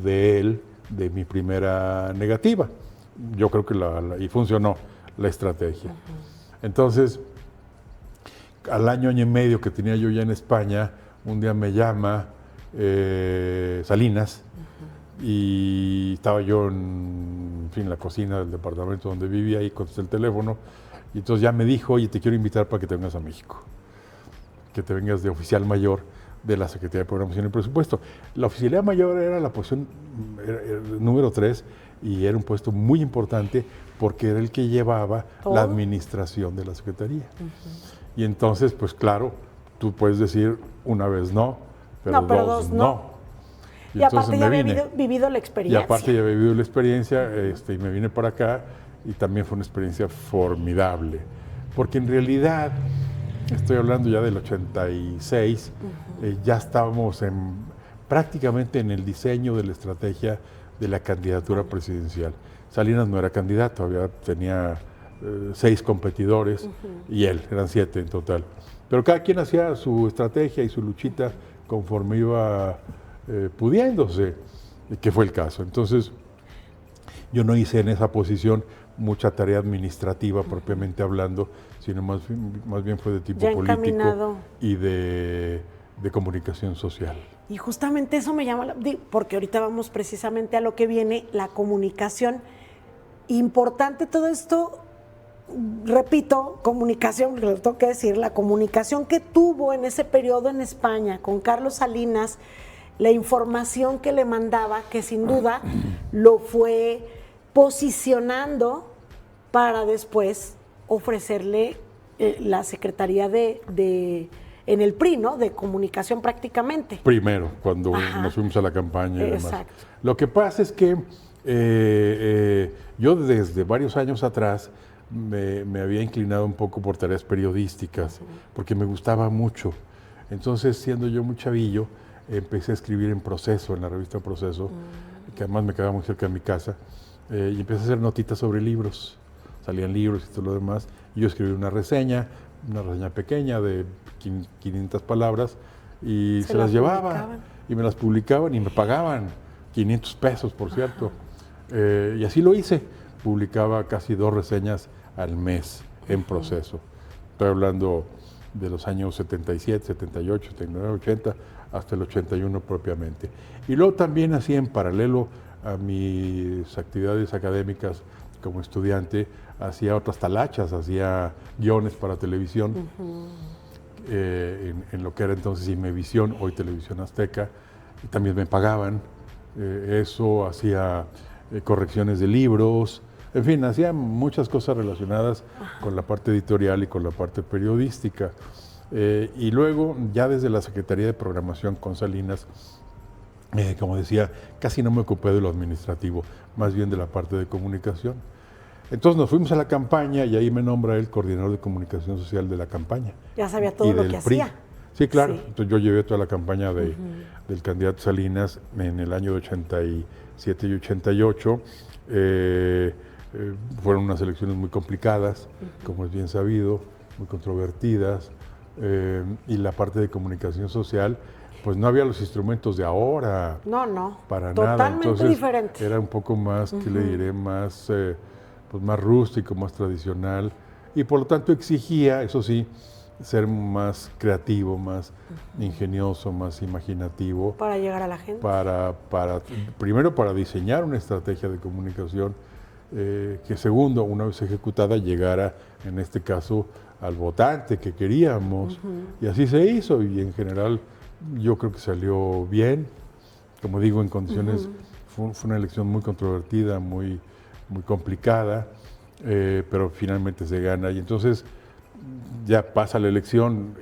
[SPEAKER 3] de él, de mi primera negativa. Yo creo que y funcionó la estrategia. Entonces, al año y medio que tenía yo ya en España, un día me llama Salinas y estaba yo en la cocina del departamento donde vivía y contesté el teléfono y entonces ya me dijo, oye, te quiero invitar para que te vengas a México, que te vengas de oficial mayor de la Secretaría de Programación y Presupuesto. La oficialía mayor era la posición número 3 y era un puesto muy importante porque era el que llevaba la administración de la Secretaría. Y entonces, pues claro, tú puedes decir una vez no, pero dos no.
[SPEAKER 2] Y aparte ya había vivido la experiencia.
[SPEAKER 3] Y aparte ya había vivido la experiencia y me vine para acá y también fue una experiencia formidable. Porque en realidad, estoy hablando ya del 86, ya estábamos prácticamente en el diseño de la estrategia de la candidatura presidencial. Salinas no era candidato, tenía 6 competidores y él, eran 7 en total. Pero cada quien hacía su estrategia y su luchita conforme iba pudiéndose, que fue el caso. Entonces, yo no hice en esa posición mucha tarea administrativa propiamente hablando, sino más bien fue de tipo político y de comunicación social.
[SPEAKER 2] Y justamente eso me llama, porque ahorita vamos precisamente a lo que viene, la comunicación. Importante todo esto, repito, comunicación, porque lo tengo que decir, la comunicación que tuvo en ese periodo en España con Carlos Salinas, la información que le mandaba, que sin duda lo fue posicionando para después ofrecerle la Secretaría en el PRI, ¿no? De comunicación prácticamente.
[SPEAKER 3] Primero, cuando nos fuimos a la campaña y demás.
[SPEAKER 2] Exacto.
[SPEAKER 3] Lo que pasa es que yo desde varios años atrás me había inclinado un poco por tareas periodísticas, porque me gustaba mucho. Entonces, siendo yo muy chavillo, empecé a escribir en Proceso, en la revista Proceso, que además me quedaba muy cerca de mi casa, y empecé a hacer notitas sobre libros. Salían libros y todo lo demás, y yo escribí una reseña pequeña de 500 palabras, y se las llevaba, y me las publicaban y me pagaban 500 pesos, por cierto. Y así lo hice, publicaba casi 2 reseñas al mes en Proceso. Estoy hablando de los años 77, 78, 79, 80, hasta el 81 propiamente. Y luego también hacía en paralelo a mis actividades académicas como estudiante, hacía otras talachas, hacía guiones para televisión, en lo que era entonces Imevisión, hoy Televisión Azteca, y también me pagaban. Eso hacía correcciones de libros, en fin, hacía muchas cosas relacionadas con la parte editorial y con la parte periodística. Y luego, ya desde la Secretaría de Programación con Salinas, como decía, casi no me ocupé de lo administrativo, más bien de la parte de comunicación. Entonces nos fuimos a la campaña y ahí me nombra el coordinador de comunicación social de la campaña.
[SPEAKER 2] Ya sabía todo lo que
[SPEAKER 3] PRI.
[SPEAKER 2] hacía.
[SPEAKER 3] Sí, claro.
[SPEAKER 2] Sí.
[SPEAKER 3] Entonces yo llevé toda la campaña del candidato Salinas en el año de 87 y 88. Fueron unas elecciones muy complicadas, como es bien sabido, muy controvertidas. Y la parte de comunicación social, pues no había los instrumentos de ahora.
[SPEAKER 2] No.
[SPEAKER 3] Para
[SPEAKER 2] totalmente
[SPEAKER 3] nada. Entonces,
[SPEAKER 2] diferente.
[SPEAKER 3] era un poco más, ¿qué le diré? Más, pues más rústico, más tradicional. Y por lo tanto exigía, eso sí, ser más creativo, más ingenioso, más imaginativo.
[SPEAKER 2] Para llegar a la gente.
[SPEAKER 3] Primero, para diseñar una estrategia de comunicación que segundo, una vez ejecutada, llegara, en este caso, al votante que queríamos. Y así se hizo, y en general yo creo que salió bien. Como digo, en condiciones, fue una elección muy controvertida, muy complicada, pero finalmente se gana. Y entonces ya pasa la elección,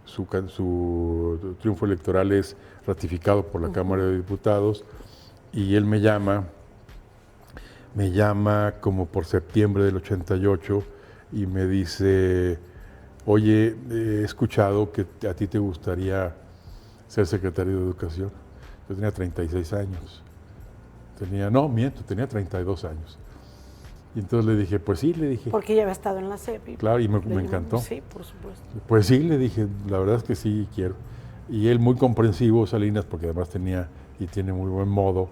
[SPEAKER 3] su triunfo electoral es ratificado por la Cámara de Diputados, y él me llama como por septiembre del 88 y me dice: oye, he escuchado que a ti te gustaría ser secretario de Educación. Yo tenía 36 años. Tenía 32 años. Y entonces le dije, pues sí, le dije.
[SPEAKER 2] Porque ya había estado en la CEP.
[SPEAKER 3] Claro, y me encantó.
[SPEAKER 2] Sí, por supuesto.
[SPEAKER 3] Pues sí, le dije, la verdad es que sí quiero. Y él, muy comprensivo, Salinas, porque además tenía y tiene muy buen modo,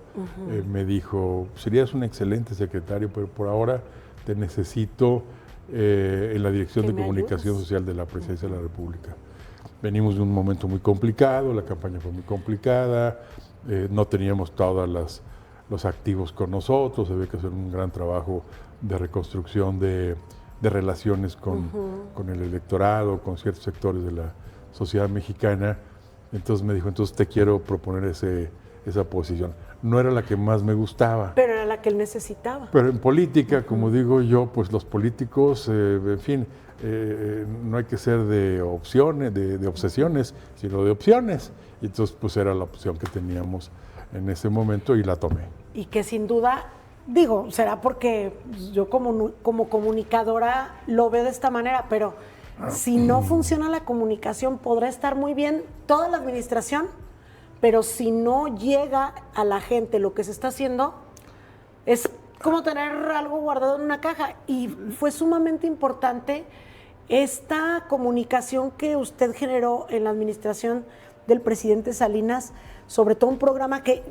[SPEAKER 3] me dijo: serías un excelente secretario, pero por ahora te necesito en la Dirección de Comunicación Social de la Presidencia de la República. Venimos de un momento muy complicado, la campaña fue muy complicada, no teníamos todos los activos con nosotros, había que hacer un gran trabajo de reconstrucción de relaciones con el electorado, con ciertos sectores de la sociedad mexicana. Entonces me dijo: entonces te quiero proponer esa posición. No era la que más me gustaba.
[SPEAKER 2] Pero era la que él necesitaba.
[SPEAKER 3] Pero en política, como digo yo, pues los políticos, en fin, no hay que ser de opciones, de obsesiones, sino de opciones. Y entonces pues era la opción que teníamos en ese momento y la tomé.
[SPEAKER 2] Y que sin duda, digo, será porque yo como comunicadora lo veo de esta manera, pero si no funciona la comunicación, podrá estar muy bien toda la administración, pero si no llega a la gente lo que se está haciendo, es como tener algo guardado en una caja. Y fue sumamente importante esta comunicación que usted generó en la administración del presidente Salinas, sobre todo un programa que,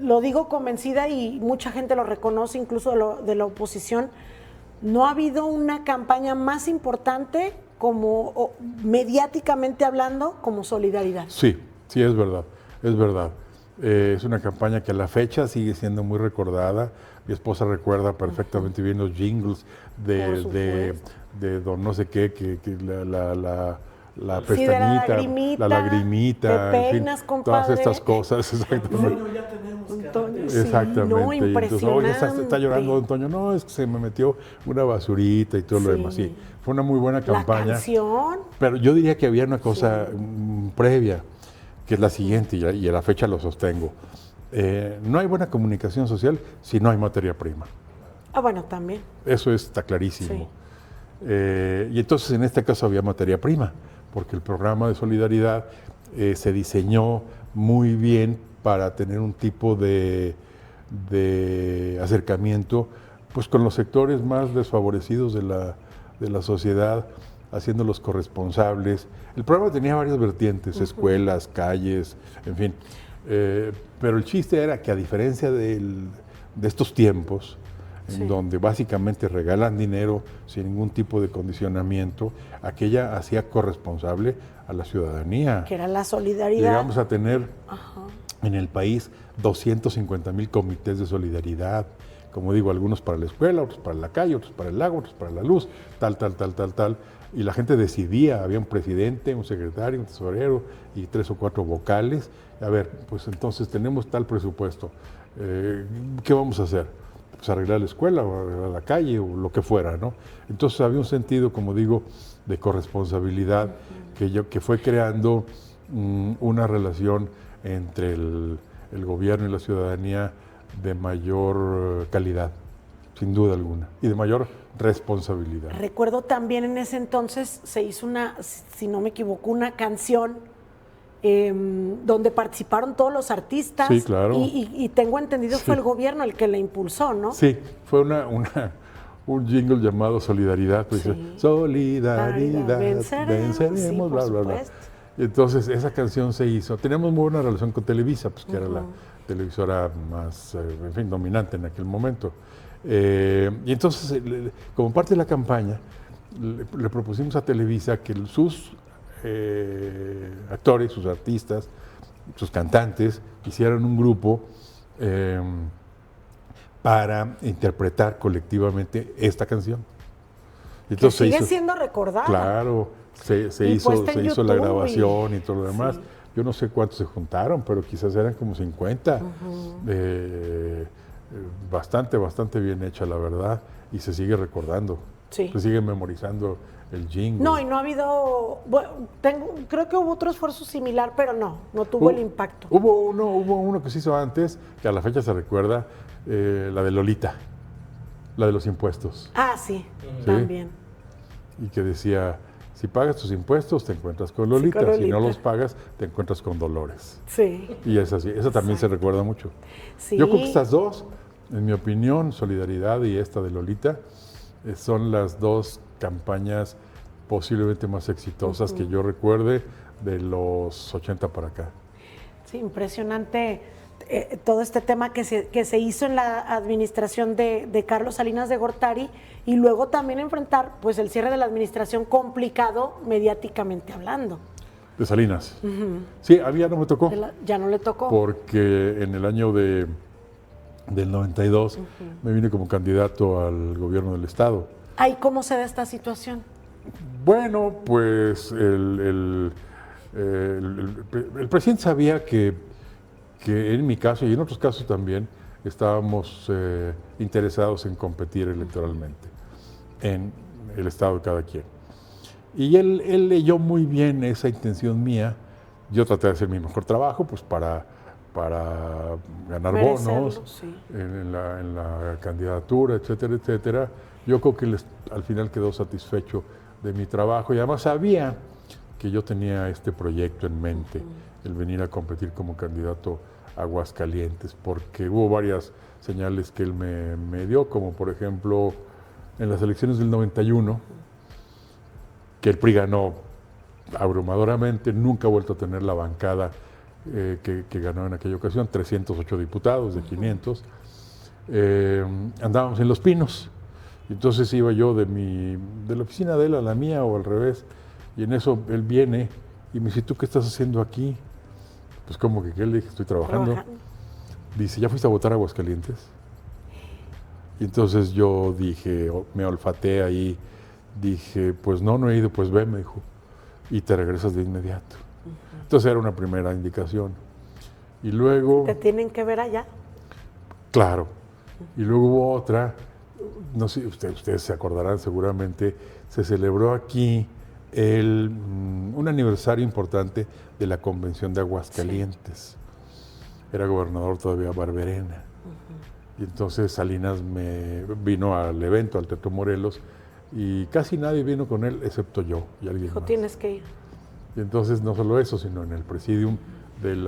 [SPEAKER 2] lo digo convencida y mucha gente lo reconoce, incluso de la oposición, no ha habido una campaña más importante como mediáticamente hablando como Solidaridad.
[SPEAKER 3] Sí, es verdad, es verdad. Es una campaña que a la fecha sigue siendo muy recordada. Mi esposa recuerda perfectamente bien los jingles de don no sé qué, que la pestañita, la lagrimita,
[SPEAKER 2] te peinas,
[SPEAKER 3] en fin,
[SPEAKER 2] compadre,
[SPEAKER 3] todas estas cosas, exactamente.
[SPEAKER 4] Ya tenemos
[SPEAKER 2] Antonio, sí,
[SPEAKER 3] Exactamente.
[SPEAKER 2] no,
[SPEAKER 3] Y entonces, oye, está llorando Antonio, no, es que se me metió una basurita y todo lo demás. Sí, fue una muy buena campaña.
[SPEAKER 2] La canción.
[SPEAKER 3] Pero yo diría que había una cosa previa, que es la siguiente, y a la fecha lo sostengo. No hay buena comunicación social si no hay materia prima.
[SPEAKER 2] Ah, bueno, también.
[SPEAKER 3] Eso está clarísimo.
[SPEAKER 2] Sí.
[SPEAKER 3] Y entonces en este caso había materia prima, porque el programa de Solidaridad se diseñó muy bien para tener un tipo de acercamiento pues con los sectores más desfavorecidos de la sociedad, haciéndolos corresponsables. El programa tenía varias vertientes, escuelas, calles, en fin. Pero el chiste era que, a diferencia de estos tiempos, en donde básicamente regalan dinero sin ningún tipo de condicionamiento, aquella hacía corresponsable a la ciudadanía.
[SPEAKER 2] Que era la solidaridad.
[SPEAKER 3] Llegamos a tener en el país 250,000 comités de solidaridad, como digo, algunos para la escuela, otros para la calle, otros para el agua, otros para la luz, tal. y la gente decidía, había un presidente, un secretario, un tesorero y 3 o 4 vocales. A ver, pues entonces tenemos tal presupuesto, ¿qué vamos a hacer? Pues arreglar la escuela o arreglar la calle o lo que fuera, ¿no? Entonces había un sentido, como digo, de corresponsabilidad que fue creando una relación entre el gobierno y la ciudadanía de mayor calidad, sin duda alguna, y de mayor responsabilidad.
[SPEAKER 2] Recuerdo también en ese entonces se hizo si no me equivoco, una canción donde participaron todos los artistas.
[SPEAKER 3] Sí, claro.
[SPEAKER 2] Y tengo entendido fue el gobierno el que la impulsó, ¿no?
[SPEAKER 3] Sí, fue un jingle llamado Solidaridad. Pues dice, Solidaridad, venceremos, bla, bla, bla. Y entonces esa canción se hizo. Teníamos muy buena relación con Televisa, pues que era la televisora más, en fin, dominante en aquel momento. Y entonces, como parte de la campaña, le propusimos a Televisa que sus actores, sus artistas, sus cantantes, hicieran un grupo para interpretar colectivamente esta canción.
[SPEAKER 2] Y entonces que sigue siendo recordada.
[SPEAKER 3] Claro, se hizo la grabación y todo lo demás. Sí. Yo no sé cuántos se juntaron, pero quizás eran como 50. Bastante bien hecha, la verdad, y se sigue recordando. Sí. Se sigue memorizando el jingle.
[SPEAKER 2] No, y no ha habido, bueno, creo que hubo otro esfuerzo similar, pero no tuvo el impacto.
[SPEAKER 3] Hubo uno que se hizo antes, que a la fecha se recuerda, la de Lolita, la de los impuestos.
[SPEAKER 2] Ah, sí, también.
[SPEAKER 3] Y que decía, si pagas tus impuestos te encuentras con Lolita, sí, con Lolita. Si no los pagas te encuentras con Dolores.
[SPEAKER 2] Sí.
[SPEAKER 3] Y es así, esa también se recuerda mucho.
[SPEAKER 2] Sí.
[SPEAKER 3] Yo creo que estas dos, en mi opinión, Solidaridad y esta de Lolita, son las dos campañas posiblemente más exitosas que yo recuerde de los 80 para acá.
[SPEAKER 2] Sí, impresionante todo este tema que se hizo en la administración de Carlos Salinas de Gortari y luego también enfrentar pues el cierre de la administración complicado mediáticamente hablando.
[SPEAKER 3] De Salinas. Sí, a mí ya no me tocó.
[SPEAKER 2] Ya no le tocó.
[SPEAKER 3] Porque en el año del 92 me vine como candidato al gobierno del estado.
[SPEAKER 2] ¿Ay, cómo se da esta situación?
[SPEAKER 3] Bueno, pues el presidente sabía que en mi caso y en otros casos también estábamos interesados en competir electoralmente en el estado de cada quien. Y él leyó muy bien esa intención mía. Yo traté de hacer mi mejor trabajo pues para ganar bonos sí. en la candidatura, etcétera, etcétera. Yo creo que al final quedó satisfecho de mi trabajo y además sabía que yo tenía este proyecto en mente, el venir a competir como candidato a Aguascalientes, porque hubo varias señales que él me dio, como por ejemplo en las elecciones del 91, que el PRI ganó abrumadoramente, nunca ha vuelto a tener la bancada que ganó en aquella ocasión, 308 diputados de 500. Andábamos en Los Pinos. Entonces iba yo de la oficina de él a la mía o al revés, y en eso él viene y me dice, ¿tú qué estás haciendo aquí? Pues como que le dije, estoy trabajando. Dice, ¿ya fuiste a votar a Aguascalientes? Y entonces yo dije, me olfateé ahí, dije, pues no he ido, pues ve, me dijo, y te regresas de inmediato. Entonces era una primera indicación. Y luego...
[SPEAKER 2] ¿Te tienen que ver allá?
[SPEAKER 3] Claro. Y luego hubo otra... No sé, ustedes se acordarán seguramente, se celebró aquí un aniversario importante de la Convención de Aguascalientes. Sí. Era gobernador todavía Barberena. Y entonces Salinas vino al evento, al Teatro Morelos, y casi nadie vino con él, excepto yo y alguien más.
[SPEAKER 2] Tienes que ir.
[SPEAKER 3] Y entonces no solo eso, sino en el presidium del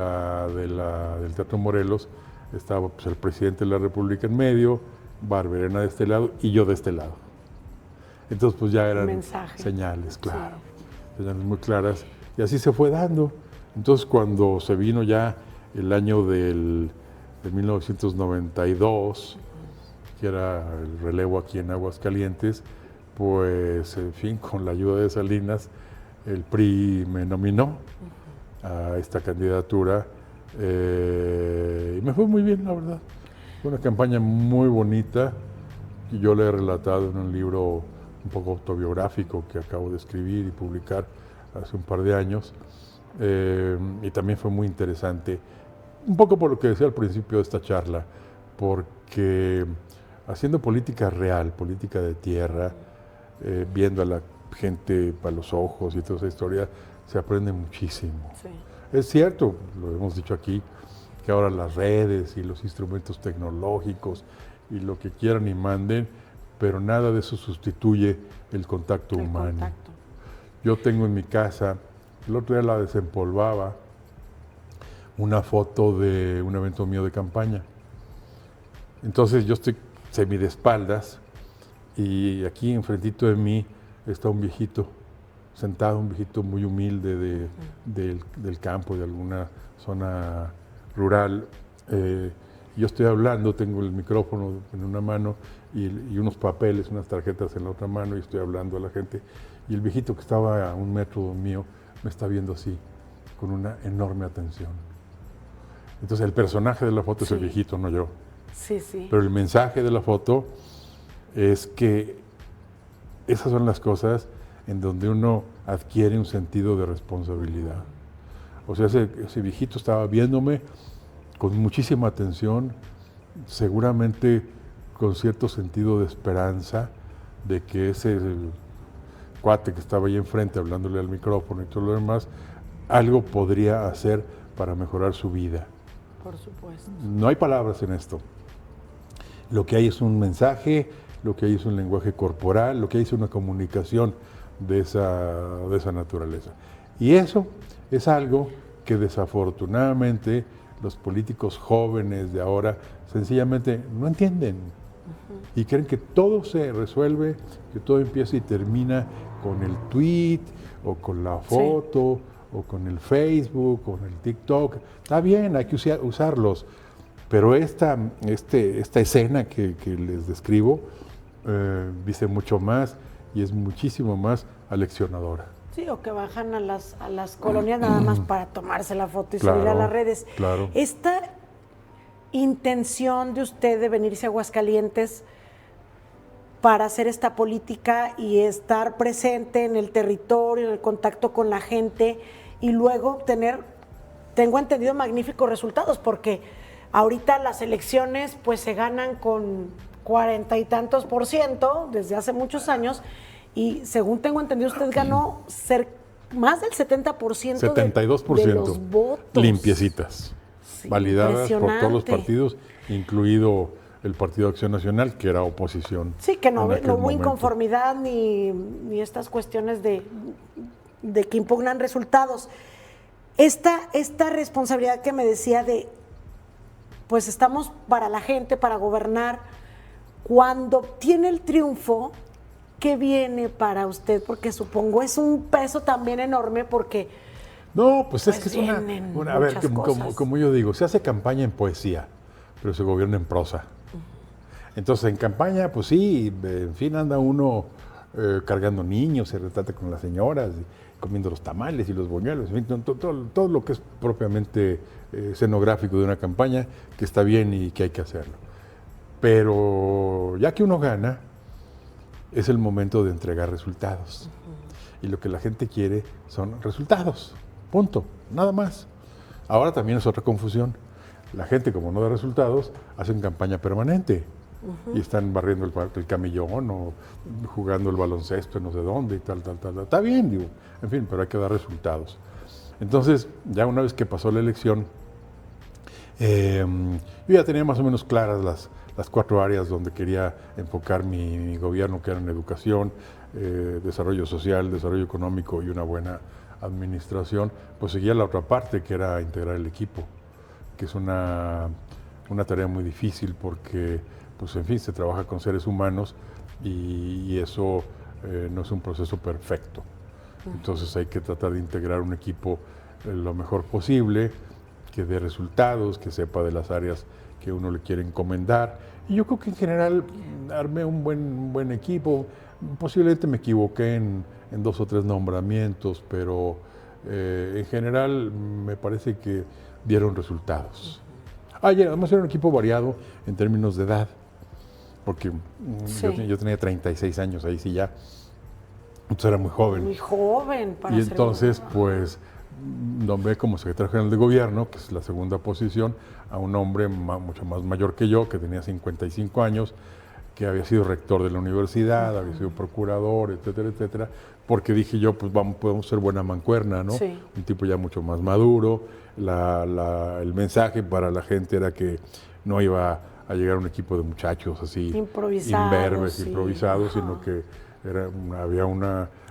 [SPEAKER 3] Teatro Morelos estaba pues, el presidente de la República en medio, Barberena de este lado y yo de este lado. Entonces pues ya eran señales, claro, sí. Señales muy claras y así se fue dando. Entonces cuando se vino ya el año de 1992, que era el relevo aquí en Aguascalientes, pues en fin, con la ayuda de Salinas, el PRI me nominó a esta candidatura y me fue muy bien, la verdad. Fue una campaña muy bonita y yo la he relatado en un libro un poco autobiográfico que acabo de escribir y publicar hace un par de años. Y también fue muy interesante, un poco por lo que decía al principio de esta charla, porque haciendo política real, política de tierra, viendo a la gente para los ojos y toda esa historia, se aprende muchísimo.
[SPEAKER 2] Sí.
[SPEAKER 3] Es cierto, lo hemos dicho aquí, que ahora las redes y los instrumentos tecnológicos y lo que quieran y manden, pero nada de eso sustituye el contacto humano.
[SPEAKER 2] Contacto.
[SPEAKER 3] Yo tengo en mi casa, el otro día la desempolvaba, una foto de un evento mío de campaña. Entonces yo estoy semi de espaldas y aquí enfrentito de mí está un viejito sentado, un viejito muy humilde del campo, de alguna zona rural. Yo estoy hablando, tengo el micrófono en una mano y unos papeles, unas tarjetas en la otra mano y estoy hablando a la gente. Y el viejito que estaba a 1 metro mío me está viendo así, con una enorme atención. Entonces el personaje de la foto es el viejito, no yo.
[SPEAKER 2] Sí, sí.
[SPEAKER 3] Pero el mensaje de la foto es que esas son las cosas en donde uno adquiere un sentido de responsabilidad. O sea, ese viejito estaba viéndome con muchísima atención, seguramente con cierto sentido de esperanza de que ese cuate que estaba ahí enfrente hablándole al micrófono y todo lo demás, algo podría hacer para mejorar su vida.
[SPEAKER 2] Por supuesto.
[SPEAKER 3] No hay palabras en esto. Lo que hay es un mensaje, lo que hay es un lenguaje corporal, lo que hay es una comunicación de esa naturaleza. Y eso es algo que desafortunadamente los políticos jóvenes de ahora sencillamente no entienden. Y creen que todo se resuelve, que todo empieza y termina con el tweet o con la foto o con el Facebook o con el TikTok. Está bien, hay que usarlos, pero esta escena que les describo dice mucho más y es muchísimo más aleccionadora.
[SPEAKER 2] Sí, o que bajan a las colonias nada más para tomarse la foto y
[SPEAKER 3] Claro,
[SPEAKER 2] subir a las redes.
[SPEAKER 3] claro.
[SPEAKER 2] Esta intención de usted de venirse a Aguascalientes para hacer esta política y estar presente en el territorio, en el contacto con la gente y luego obtener, tengo entendido, magníficos resultados, porque ahorita las elecciones pues se ganan con 40 y tantos % desde hace muchos años y según tengo entendido usted ganó más del 70%
[SPEAKER 3] 72%
[SPEAKER 2] de los votos.
[SPEAKER 3] limpiecitas,
[SPEAKER 2] Sí,
[SPEAKER 3] validadas por todos los
[SPEAKER 2] impresionante.
[SPEAKER 3] partidos, incluido el Partido de Acción Nacional, que era oposición.
[SPEAKER 2] Sí, que no
[SPEAKER 3] en aquel
[SPEAKER 2] hubo
[SPEAKER 3] momento.
[SPEAKER 2] inconformidad ni estas cuestiones de que impugnan resultados. Esta responsabilidad que me decía de, pues estamos para la gente, para gobernar, cuando obtiene el triunfo, ¿qué viene para usted? Porque supongo es un peso también enorme porque...
[SPEAKER 3] No, pues es
[SPEAKER 2] Pues
[SPEAKER 3] que es una a ver,
[SPEAKER 2] muchas cosas.
[SPEAKER 3] como yo digo, se hace campaña en poesía, pero se gobierna en prosa. Entonces, en campaña, pues sí, en fin, anda uno cargando niños, se retrata con las señoras, comiendo los tamales y los buñuelos, en fin, todo lo que es propiamente escenográfico de una campaña, que está bien y que hay que hacerlo. Pero ya que uno gana, es el momento de entregar resultados. Y lo que la gente quiere son resultados. Punto, nada más. Ahora también es otra confusión. La gente, como no da resultados, hacen campaña permanente. Y están barriendo el camellón o jugando el baloncesto en no sé dónde y tal. Está bien, digo. En fin, pero hay que dar resultados. Entonces, ya una vez que pasó la elección, yo ya tenía más o menos claras las 4 áreas donde quería enfocar mi gobierno, que eran educación, desarrollo social, desarrollo económico y una buena administración. Pues seguía la otra parte, que era integrar el equipo, que es una tarea muy difícil porque, pues en fin, se trabaja con seres humanos y eso no es un proceso perfecto. Entonces hay que tratar de integrar un equipo lo mejor posible, que dé resultados, que sepa de las áreas que uno le quiere encomendar. Y yo creo que en general armé un buen equipo. Posiblemente me equivoqué en 2 o 3 nombramientos, pero en general me parece que dieron resultados. Además era un equipo variado en términos de edad, porque yo tenía 36 años, ahí sí ya Entonces era muy joven.
[SPEAKER 2] Muy joven para
[SPEAKER 3] Y
[SPEAKER 2] ser
[SPEAKER 3] entonces,
[SPEAKER 2] gobernador.
[SPEAKER 3] pues, nombré como secretario general de gobierno, que es la segunda posición, a un hombre mucho más mayor que yo, que tenía 55 años, que había sido rector de la universidad, había sido procurador, etcétera, etcétera, porque dije yo, pues podemos ser buena mancuerna, ¿no?
[SPEAKER 2] Sí.
[SPEAKER 3] Un tipo ya mucho más maduro, el mensaje para la gente era que no iba a llegar un equipo de muchachos así
[SPEAKER 2] Improvisados,
[SPEAKER 3] imberbes,
[SPEAKER 2] sí.
[SPEAKER 3] improvisados, sino que había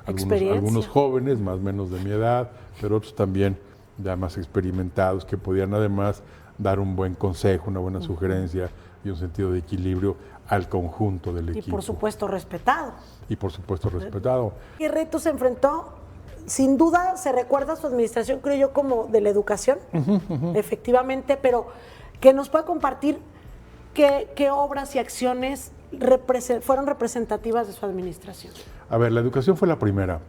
[SPEAKER 2] Experiencia.
[SPEAKER 3] algunos jóvenes, más o menos de mi edad, pero otros también ya más experimentados, que podían además dar un buen consejo, una buena sugerencia y un sentido de equilibrio al conjunto del
[SPEAKER 2] Y
[SPEAKER 3] equipo.
[SPEAKER 2] por supuesto respetado.
[SPEAKER 3] Y por supuesto respetado.
[SPEAKER 2] ¿Qué retos se enfrentó? Sin duda se recuerda su administración, creo yo, como de la educación, efectivamente, pero que nos pueda compartir qué obras y acciones fueron representativas de su administración.
[SPEAKER 3] A ver, la educación fue la primera,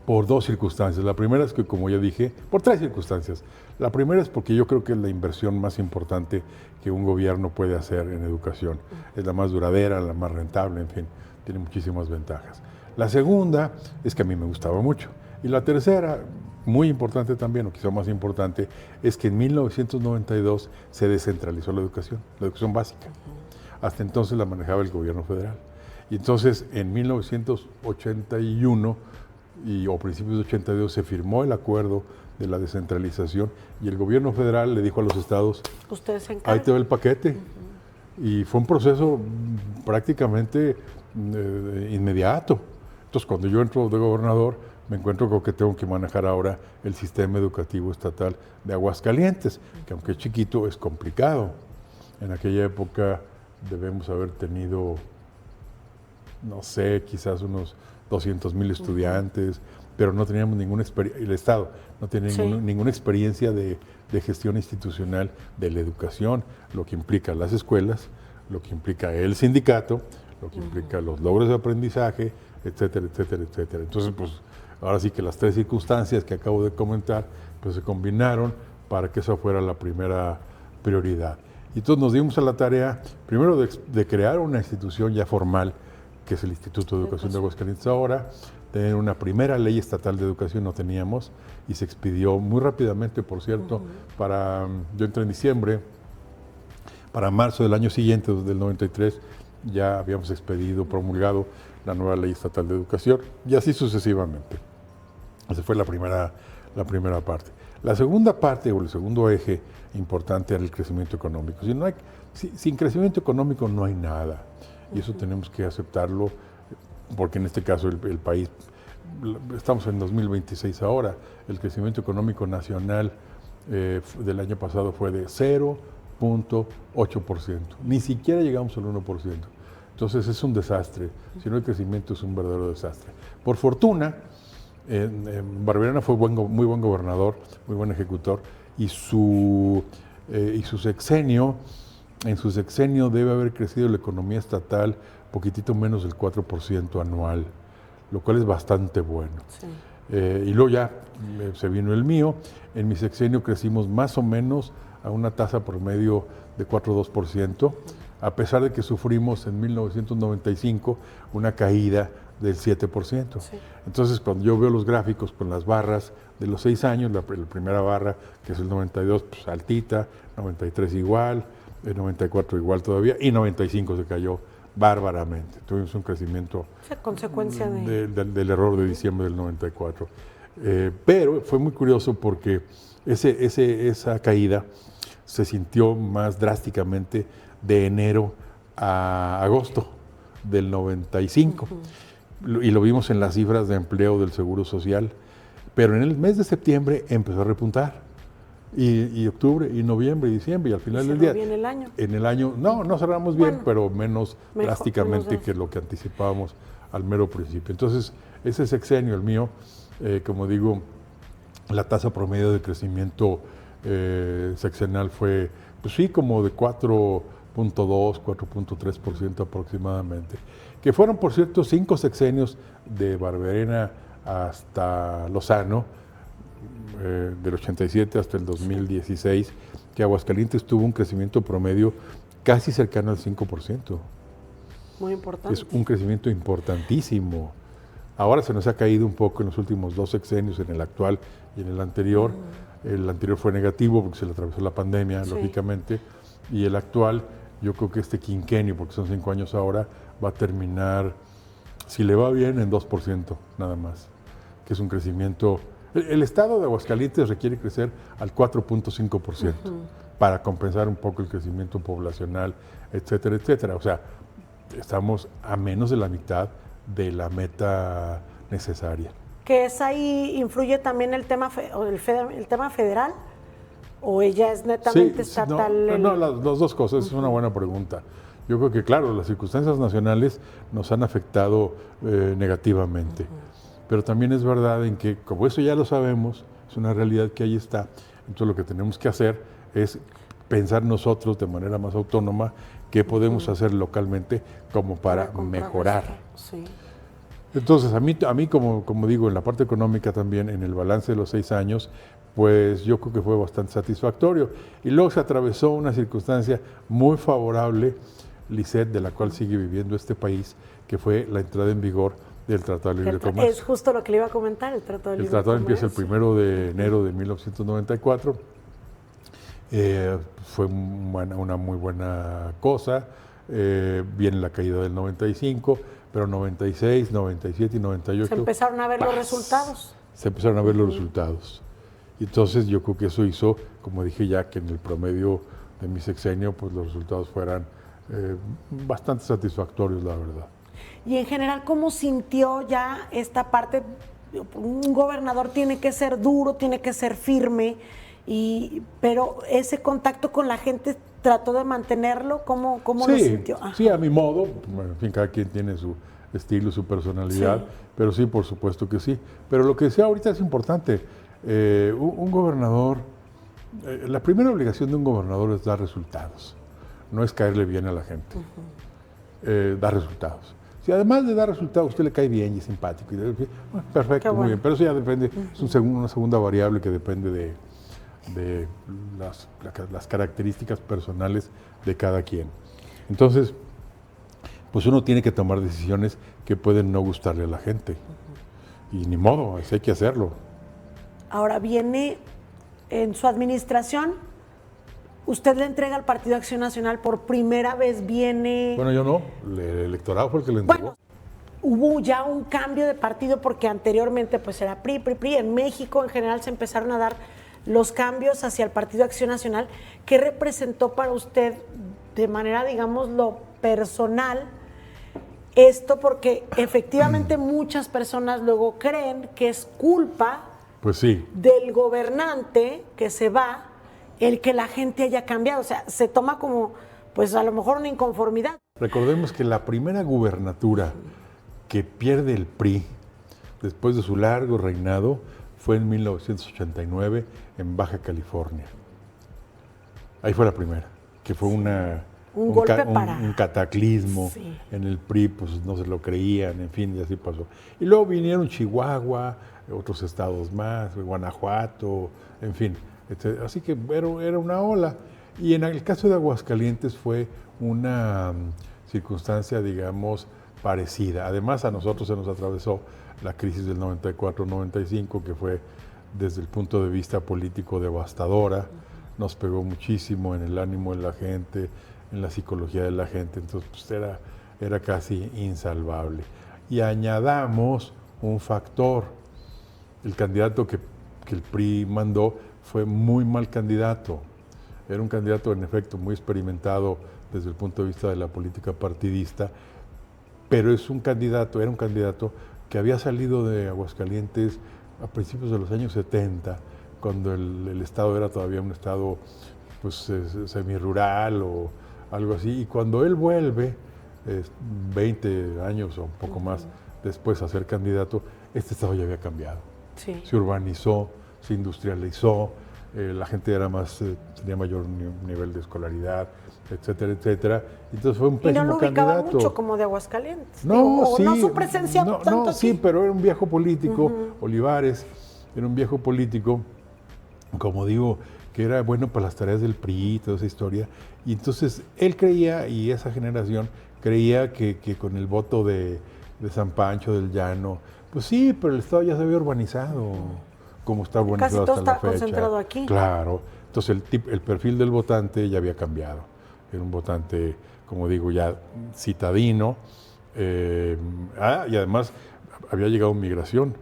[SPEAKER 3] por dos circunstancias. La primera es que, como ya dije, por tres circunstancias. La primera es porque yo creo que es la inversión más importante que un gobierno puede hacer en educación. Es la más duradera, la más rentable, en fin, tiene muchísimas ventajas. La segunda es que a mí me gustaba mucho. Y la tercera, muy importante también, o quizá más importante, es que en 1992 se descentralizó la educación básica. Hasta entonces la manejaba el gobierno federal. Y entonces en 1981 o principios de 82 se firmó el acuerdo de la descentralización y el gobierno federal le dijo a los estados,
[SPEAKER 2] Ustedes se encargan.
[SPEAKER 3] ahí te va el paquete. Y fue un proceso prácticamente inmediato. Entonces cuando yo entro de gobernador me encuentro con que tengo que manejar ahora el sistema educativo estatal de Aguascalientes, que aunque es chiquito es complicado. En aquella época debemos haber tenido, no sé, quizás unos 200,000 estudiantes, pero no teníamos ninguna experiencia, el Estado no tenía ninguna experiencia de gestión institucional de la educación, lo que implica las escuelas, lo que implica el sindicato, lo que implica los logros de aprendizaje, etcétera, etcétera, etcétera. Entonces, pues, ahora sí que las tres circunstancias que acabo de comentar, pues se combinaron para que esa fuera la primera prioridad. Y entonces nos dimos a la tarea, primero, de crear una institución ya formal, que es el Instituto de Educación de Aguascalientes ahora, tener una primera ley estatal de educación, no teníamos, y se expidió muy rápidamente, por cierto, yo entré en diciembre, para marzo del año siguiente, del 93, ya habíamos expedido, promulgado la nueva ley estatal de educación, y así sucesivamente. Esa fue la primera parte. La segunda parte, o el segundo eje importante, era el crecimiento económico. Sin crecimiento económico no hay nada. Y eso tenemos que aceptarlo, porque en este caso el país, estamos en 2026 ahora, el crecimiento económico nacional del año pasado fue de 0.8%. Ni siquiera llegamos al 1%. Entonces es un desastre. Si no hay crecimiento es un verdadero desastre. Por fortuna, Barberena fue muy buen gobernador, muy buen ejecutor, y su sexenio, en su sexenio debe haber crecido la economía estatal poquitito menos del 4% anual, lo cual es bastante bueno.
[SPEAKER 2] Sí.
[SPEAKER 3] Y luego ya se vino el mío. En mi sexenio crecimos más o menos a una tasa promedio de 4,2%, a pesar de que sufrimos en 1995 una caída del 7%. Sí. Entonces, cuando yo veo los gráficos con las barras de los 6 años, la primera barra, que es el 92, pues altita, 93 igual, el 94 igual todavía, y 95 se cayó bárbaramente. Tuvimos un crecimiento
[SPEAKER 2] consecuencia
[SPEAKER 3] del error de diciembre del 94. Pero fue muy curioso porque esa caída se sintió más drásticamente de enero a agosto del 95. Y lo vimos en las cifras de empleo del Seguro Social. Pero en el mes de septiembre empezó a repuntar. Y octubre, y noviembre, y diciembre, y al final del día.
[SPEAKER 2] Bien el año.
[SPEAKER 3] En el año, no cerramos bien, pero menos drásticamente que lo que anticipábamos al mero principio. Entonces, ese sexenio, el mío, como digo, la tasa promedio de crecimiento sexenal fue, pues sí, como de 4.2, 4.3% aproximadamente. Que fueron, por cierto, 5 sexenios de Barberena hasta Lozano, del 87 hasta el 2016, que Aguascalientes tuvo un crecimiento promedio casi cercano al 5%.
[SPEAKER 2] Muy importante.
[SPEAKER 3] Es un crecimiento importantísimo. Ahora se nos ha caído un poco en los últimos 2 sexenios, en el actual y en el anterior. El anterior fue negativo porque se le atravesó la pandemia,
[SPEAKER 2] Sí.
[SPEAKER 3] lógicamente, y el actual, yo creo que este quinquenio, porque son 5 años ahora, va a terminar, si le va bien, en 2% nada más, que es un crecimiento. El estado de Aguascalientes requiere crecer al 4.5% para compensar un poco el crecimiento poblacional, etcétera, etcétera. O sea, estamos a menos de la mitad de la meta necesaria.
[SPEAKER 2] ¿Que es ahí, influye también el tema, el tema federal? ¿O ella es netamente estatal?
[SPEAKER 3] No, las dos cosas, es una buena pregunta. Yo creo que, claro, las circunstancias nacionales nos han afectado negativamente. Pero también es verdad en que, como eso ya lo sabemos, es una realidad que ahí está. Entonces lo que tenemos que hacer es pensar nosotros de manera más autónoma qué podemos hacer localmente como para mejorar.
[SPEAKER 2] Sí.
[SPEAKER 3] Entonces, a mí como digo, en la parte económica también, en el balance de los 6 años, pues yo creo que fue bastante satisfactorio. Y luego se atravesó una circunstancia muy favorable, Lisette, de la cual sigue viviendo este país, que fue la entrada en vigor del Tratado de Libre Comercio.
[SPEAKER 2] Es justo lo que le iba a comentar, el Tratado de Libre
[SPEAKER 3] Comercio. El
[SPEAKER 2] Comercio.
[SPEAKER 3] tratado empieza el 1 de enero de 1994. Fue una muy buena cosa. Viene la caída del 95, pero 96, 97 y 98.
[SPEAKER 2] Se empezaron a ver los resultados.
[SPEAKER 3] Se empezaron a ver los resultados. Y entonces yo creo que eso hizo, como dije ya, que en el promedio de mi sexenio, pues los resultados fueran bastante satisfactorios, la verdad.
[SPEAKER 2] Y en general, ¿cómo sintió ya esta parte? Un gobernador tiene que ser duro, tiene que ser firme, pero ese contacto con la gente trató de mantenerlo. ¿Cómo lo sintió? Ajá.
[SPEAKER 3] Sí, a mi modo. Bueno, en fin, cada quien tiene su estilo, su personalidad, pero sí, por supuesto que sí. Pero lo que decía ahorita es importante. Un gobernador, la primera obligación de un gobernador es dar resultados, no es caerle bien a la gente, dar resultados. Si además de dar resultados usted le cae bien y es simpático, perfecto, muy bien, pero eso ya depende, es una segunda variable que depende de las características personales de cada quien. Entonces, pues uno tiene que tomar decisiones que pueden no gustarle a la gente, y ni modo, así hay que hacerlo. Ahora
[SPEAKER 2] viene en su administración, usted le entrega al Partido Acción Nacional por primera vez, viene...
[SPEAKER 3] Bueno, yo no, el electorado fue el que le entregó.
[SPEAKER 2] Bueno, hubo ya un cambio de partido porque anteriormente pues era PRI. En México en general se empezaron a dar los cambios hacia el Partido Acción Nacional. ¿Qué representó para usted de manera, digamos, lo personal esto? Porque efectivamente muchas personas luego creen que es culpa...
[SPEAKER 3] Pues sí.
[SPEAKER 2] Del gobernante que se va, el que la gente haya cambiado. O sea, se toma como, pues a lo mejor una inconformidad.
[SPEAKER 3] Recordemos que la primera gubernatura que pierde el PRI después de su largo reinado fue en 1989 en Baja California. Ahí fue la primera, que fue un cataclismo en el PRI, pues no se lo creían, en fin, y así pasó. Y luego vinieron Chihuahua, otros estados más, Guanajuato, en fin. Así que era una ola. Y en el caso de Aguascalientes fue una circunstancia, digamos, parecida. Además, a nosotros se nos atravesó la crisis del 94-95, que fue, desde el punto de vista político, devastadora. Nos pegó muchísimo en el ánimo de la gente, en la psicología de la gente. Entonces, pues, era casi insalvable. Y añadamos un factor. El candidato que el PRI mandó fue muy mal candidato. Era un candidato, en efecto, muy experimentado desde el punto de vista de la política partidista, pero era un candidato que había salido de Aguascalientes a principios de los años 70, cuando el estado era todavía un estado pues semirural o algo así, y cuando él vuelve, 20 años o un poco más después a ser candidato, este estado ya había cambiado.
[SPEAKER 2] Sí.
[SPEAKER 3] Se urbanizó, se industrializó, la gente tenía mayor nivel de escolaridad, etcétera, etcétera. Entonces fue un pésimo candidato. Y no lo ubicaban
[SPEAKER 2] mucho como de Aguascalientes.
[SPEAKER 3] No, sí.
[SPEAKER 2] No su presencia tanto aquí.
[SPEAKER 3] Sí, pero era un viejo político, Olivares, era un viejo político, como digo, que era bueno para las tareas del PRI y toda esa historia. Y entonces él creía, y esa generación creía que con el voto de San Pancho, del Llano, Pues sí, pero el estado ya se había urbanizado, como está urbanizado
[SPEAKER 2] Casi todo
[SPEAKER 3] hasta la
[SPEAKER 2] está
[SPEAKER 3] fecha.
[SPEAKER 2] concentrado aquí.
[SPEAKER 3] Claro, entonces el perfil del votante ya había cambiado. Era un votante, como digo, ya citadino, y además había llegado migración.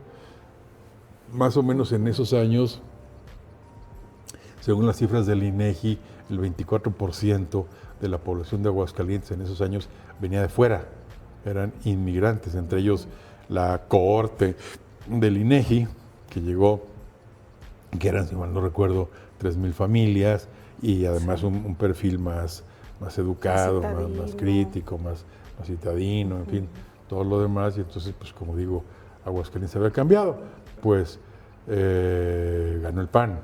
[SPEAKER 3] Más o menos en esos años, según las cifras del INEGI, el 24% de la población de Aguascalientes en esos años venía de fuera, eran inmigrantes, entre ellos la cohorte del INEGI, que llegó, que eran, si mal no recuerdo, 3,000 familias, y además un perfil más educado, más crítico, más citadino, en fin, todo lo demás. Y entonces, pues como digo, Aguascalientes había cambiado, pues ganó el PAN.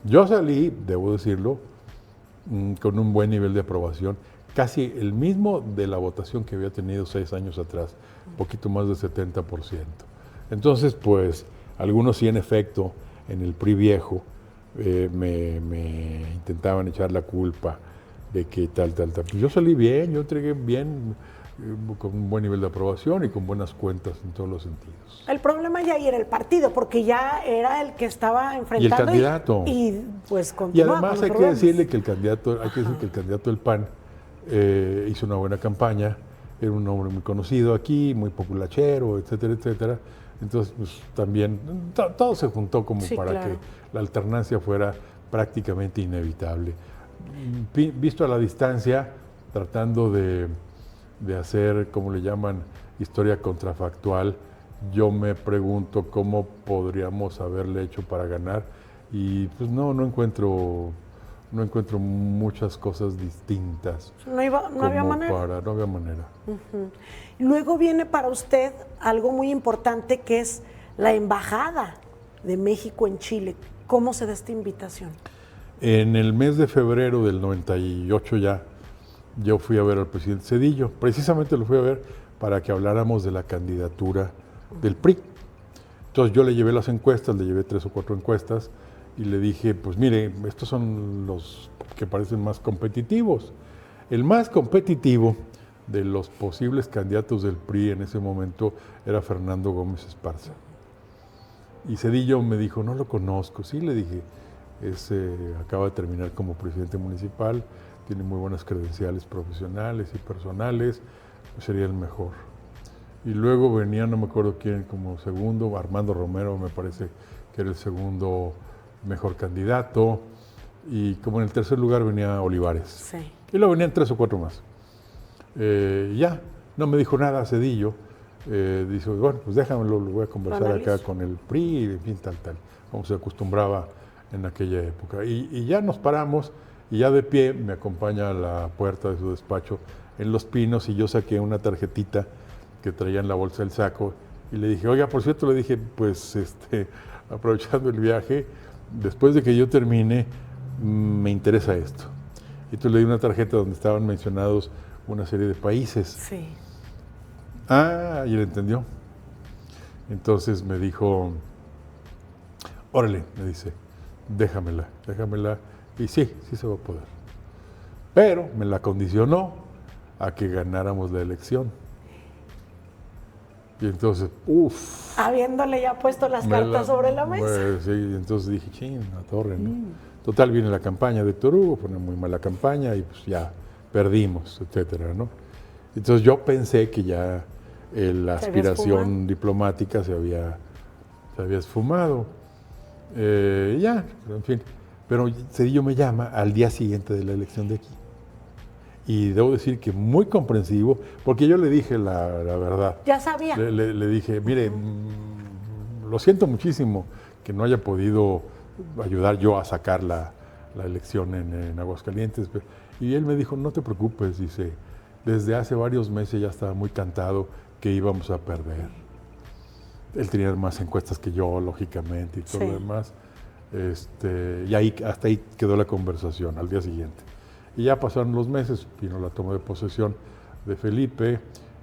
[SPEAKER 3] Yo salí, debo decirlo, con un buen nivel de aprobación, casi el mismo de la votación que había tenido 6 años atrás, un poquito más del 70%. Entonces, pues, algunos sí en efecto, en el PRI viejo, me intentaban echar la culpa de que tal. Pues yo salí bien, yo entregué bien, con un buen nivel de aprobación y con buenas cuentas en todos los sentidos.
[SPEAKER 2] El problema ya ahí era el partido, porque ya era el que estaba enfrentando.
[SPEAKER 3] Y el candidato.
[SPEAKER 2] Y pues
[SPEAKER 3] Y
[SPEAKER 2] continúa
[SPEAKER 3] además
[SPEAKER 2] con
[SPEAKER 3] hay
[SPEAKER 2] los
[SPEAKER 3] que
[SPEAKER 2] problemas.
[SPEAKER 3] decirle que el candidato del PAN hizo una buena campaña, era un hombre muy conocido aquí, muy populachero, etcétera, etcétera. Entonces, pues también todo se juntó como para
[SPEAKER 2] claro,
[SPEAKER 3] que la alternancia fuera prácticamente inevitable. Visto a la distancia, tratando de hacer, como le llaman, historia contrafactual, yo me pregunto cómo podríamos haberle hecho para ganar, y pues no encuentro muchas cosas distintas.
[SPEAKER 2] No había manera.
[SPEAKER 3] No había manera.
[SPEAKER 2] Luego viene para usted algo muy importante, que es la embajada de México en Chile. ¿Cómo se da esta invitación?
[SPEAKER 3] En el mes de febrero del 98 ya, yo fui a ver al presidente Zedillo. Precisamente lo fui a ver para que habláramos de la candidatura del PRI. Entonces yo le llevé las encuestas, le llevé 3 o 4 encuestas y le dije, pues mire, estos son los que parecen más competitivos. El más competitivo de los posibles candidatos del PRI en ese momento era Fernando Gómez Esparza. Y Zedillo me dijo, no lo conozco. Sí, le dije, acaba de terminar como presidente municipal, tiene muy buenas credenciales profesionales y personales, pues sería el mejor. Y luego venía, no me acuerdo quién, como segundo, Armando Romero me parece que era el segundo mejor candidato, y como en el tercer lugar venía Olivares.
[SPEAKER 2] Sí.
[SPEAKER 3] Y luego venían 3 o 4 más. Ya, no me dijo nada Zedillo. Dice, bueno, pues déjamelo, lo voy a conversar acá con el PRI, en fin, tal, como se acostumbraba en aquella época. Y ya nos paramos, y ya de pie me acompaña a la puerta de su despacho en Los Pinos, y yo saqué una tarjetita que traía en la bolsa del saco, y le dije, oiga, por cierto, le dije, pues, aprovechando el viaje, después de que yo termine, me interesa esto. Y entonces le di una tarjeta donde estaban mencionados una serie de países.
[SPEAKER 2] Sí.
[SPEAKER 3] Ah, y él entendió. Entonces me dijo, órale, me dice, déjamela. Y sí se va a poder. Pero me la condicionó a que ganáramos la elección. Y entonces,
[SPEAKER 2] habiéndole ya puesto las cartas sobre la mesa.
[SPEAKER 3] Pues, sí, entonces dije, ching, la torre, ¿no? Total, viene la campaña de Héctor Hugo, fue una muy mala campaña, y pues ya perdimos, etcétera, ¿no? Entonces yo pensé que ya la aspiración diplomática se había esfumado. Ya, en fin. Pero Zedillo me llama al día siguiente de la elección de aquí. Y debo decir que muy comprensivo, porque yo le dije la verdad.
[SPEAKER 2] Ya sabía.
[SPEAKER 3] Le dije, mire, lo siento muchísimo que no haya podido ayudar yo a sacar la elección en Aguascalientes. Y él me dijo, no te preocupes, dice, desde hace varios meses ya estaba muy cantado que íbamos a perder. Él tenía más encuestas que yo, lógicamente, y todo lo demás. Y hasta ahí quedó la conversación, al día siguiente. Y ya pasaron los meses, vino la toma de posesión de Felipe,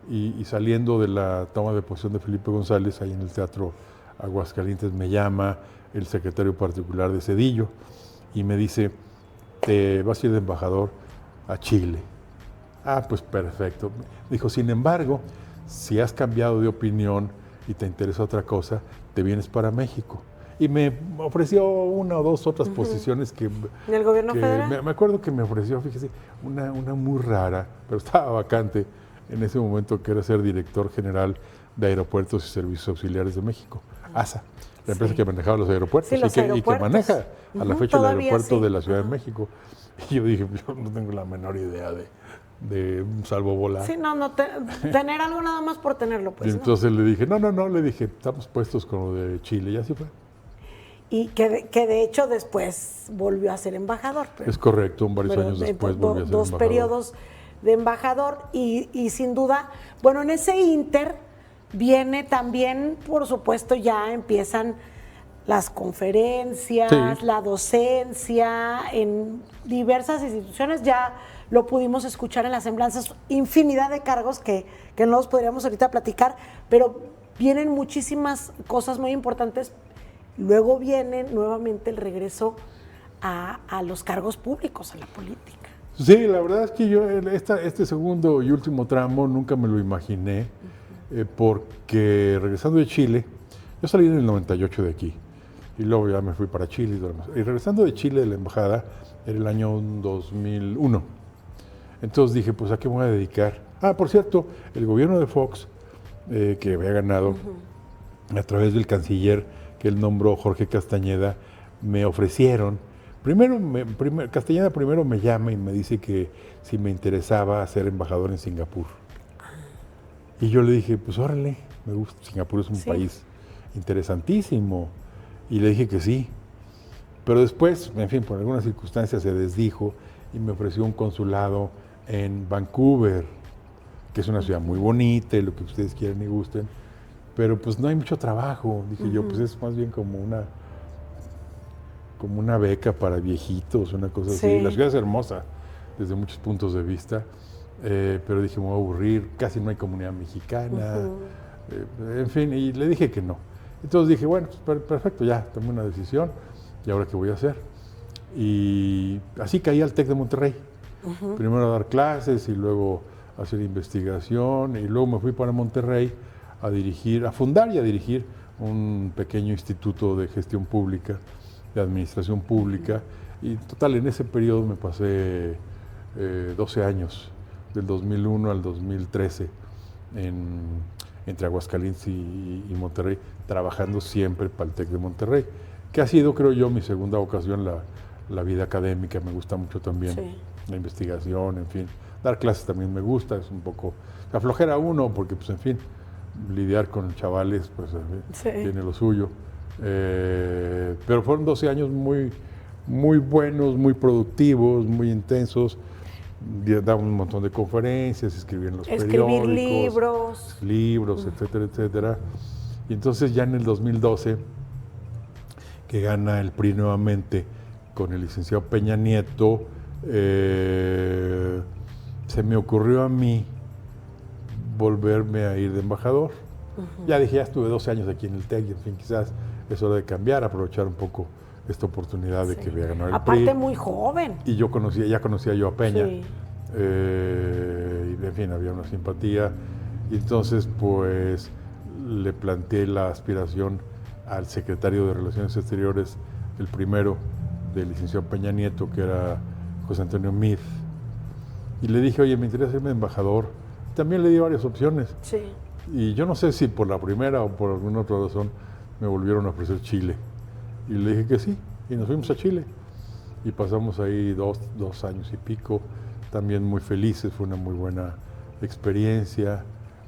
[SPEAKER 3] y saliendo de la toma de posesión de Felipe González, ahí en el Teatro Aguascalientes, me llama el secretario particular de Zedillo y me dice, te vas a ir de embajador a Chile. Ah, pues perfecto. Dijo, sin embargo, si has cambiado de opinión y te interesa otra cosa, te vienes para México. Y me ofreció una o dos otras posiciones que...
[SPEAKER 2] ¿En el gobierno
[SPEAKER 3] que
[SPEAKER 2] federal?
[SPEAKER 3] me acuerdo que me ofreció, fíjese, una muy rara, pero estaba vacante en ese momento, que era ser director general de Aeropuertos y Servicios Auxiliares de México, ASA, la empresa que manejaba los aeropuertos,
[SPEAKER 2] Sí, los
[SPEAKER 3] y que
[SPEAKER 2] aeropuertos.
[SPEAKER 3] maneja a la fecha el
[SPEAKER 2] Todavía
[SPEAKER 3] aeropuerto
[SPEAKER 2] sí.
[SPEAKER 3] de la Ciudad de México. Y yo dije, yo no tengo la menor idea de un salvo volar.
[SPEAKER 2] Sí, tener algo nada más por tenerlo, pues.
[SPEAKER 3] Y entonces le dije, no, le dije, estamos puestos con lo de Chile, y así fue.
[SPEAKER 2] Y que de hecho después volvió a ser embajador.
[SPEAKER 3] Es correcto, varios
[SPEAKER 2] pero
[SPEAKER 3] años después volvió a ser
[SPEAKER 2] dos
[SPEAKER 3] embajador.
[SPEAKER 2] periodos de embajador y sin duda, bueno, en ese ínter viene también, por supuesto, ya empiezan las conferencias,
[SPEAKER 3] Sí.
[SPEAKER 2] la docencia en diversas instituciones, ya lo pudimos escuchar en las semblanzas, infinidad de cargos que no los podríamos ahorita platicar, pero vienen muchísimas cosas muy importantes. Luego viene nuevamente el regreso a los cargos públicos, a la política.
[SPEAKER 3] Sí, la verdad es que yo este segundo y último tramo nunca me lo imaginé, porque regresando de Chile, yo salí en el 98 de aquí, y luego ya me fui para Chile y todo lo demás. Y regresando de Chile de la embajada, era el año 2001. Entonces dije, pues ¿a qué me voy a dedicar? Ah, por cierto, el gobierno de Fox, que había ganado a través del canciller que él nombró, Jorge Castañeda, me ofrecieron. Castañeda primero me llama y me dice que si me interesaba ser embajador en Singapur. Y yo le dije, pues órale, me gusta, Singapur es un país interesantísimo. Y le dije que sí. Pero después, en fin, por algunas circunstancias se desdijo y me ofreció un consulado en Vancouver, que es una ciudad muy bonita y lo que ustedes quieran y gusten, pero pues no hay mucho trabajo. Dije yo, pues es más bien como una beca para viejitos, una cosa así. La ciudad es hermosa desde muchos puntos de vista, pero dije, me voy a aburrir, casi no hay comunidad mexicana, en fin, y le dije que no. Entonces dije, bueno, pues perfecto, ya tomé una decisión, ¿y ahora qué voy a hacer? Y así caí al TEC de Monterrey. Primero a dar clases y luego a hacer investigación, y luego me fui para Monterrey a fundar y a dirigir un pequeño instituto de gestión pública, de administración pública, y total, en ese periodo me pasé 12 años, del 2001 al 2013, entre Aguascalientes y Monterrey, trabajando siempre para el TEC de Monterrey, que ha sido, creo yo, mi segunda vocación, la vida académica. Me gusta mucho también la investigación, en fin. Dar clases también me gusta, es un poco aflojera uno, porque, pues, en fin, lidiar con chavales, pues, tiene lo suyo. Pero fueron 12 años muy, muy buenos, muy productivos, muy intensos. Daba un montón de conferencias, escribí en los periódicos. Libros, etcétera, etcétera. Y entonces ya en el 2012, que gana el PRI nuevamente con el licenciado Peña Nieto, se me ocurrió a mí volverme a ir de embajador. Ya dije, ya estuve 12 años aquí en el TEC, y en fin, quizás es hora de cambiar, aprovechar un poco esta oportunidad de que voy a ganar el PRI.
[SPEAKER 2] Aparte muy joven.
[SPEAKER 3] Y ya conocía yo a Peña. Y en fin, había una simpatía. Y entonces, pues, le planteé la aspiración al secretario de Relaciones Exteriores, el primero, del licenciado Peña Nieto, que era José Antonio Meade. Y le dije, oye, me interesa serme embajador. También le di varias opciones.
[SPEAKER 2] Sí.
[SPEAKER 3] Y yo no sé si por la primera o por alguna otra razón me volvieron a ofrecer Chile. Y le dije que sí, y nos fuimos a Chile. Y pasamos ahí dos años y pico, también muy felices, fue una muy buena experiencia.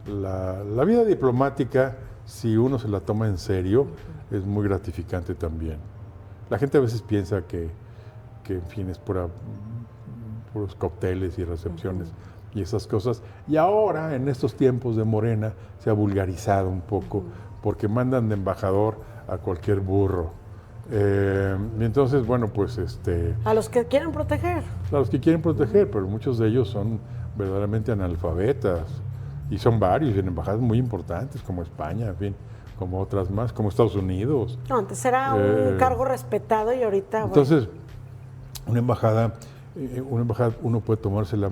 [SPEAKER 3] La vida diplomática, si uno se la toma en serio, es muy gratificante también. La gente a veces piensa que en fin, es puros cócteles y recepciones y esas cosas. Y ahora, en estos tiempos de Morena, se ha vulgarizado un poco, porque mandan de embajador a cualquier burro. Y entonces, bueno, pues
[SPEAKER 2] a los que quieren proteger.
[SPEAKER 3] A los que quieren proteger, pero muchos de ellos son verdaderamente analfabetas. Y son varios, en embajadas muy importantes, como España, en fin, como otras más, como Estados Unidos.
[SPEAKER 2] No, antes era un cargo respetado y ahorita...
[SPEAKER 3] Entonces, una embajada, uno puede tomársela,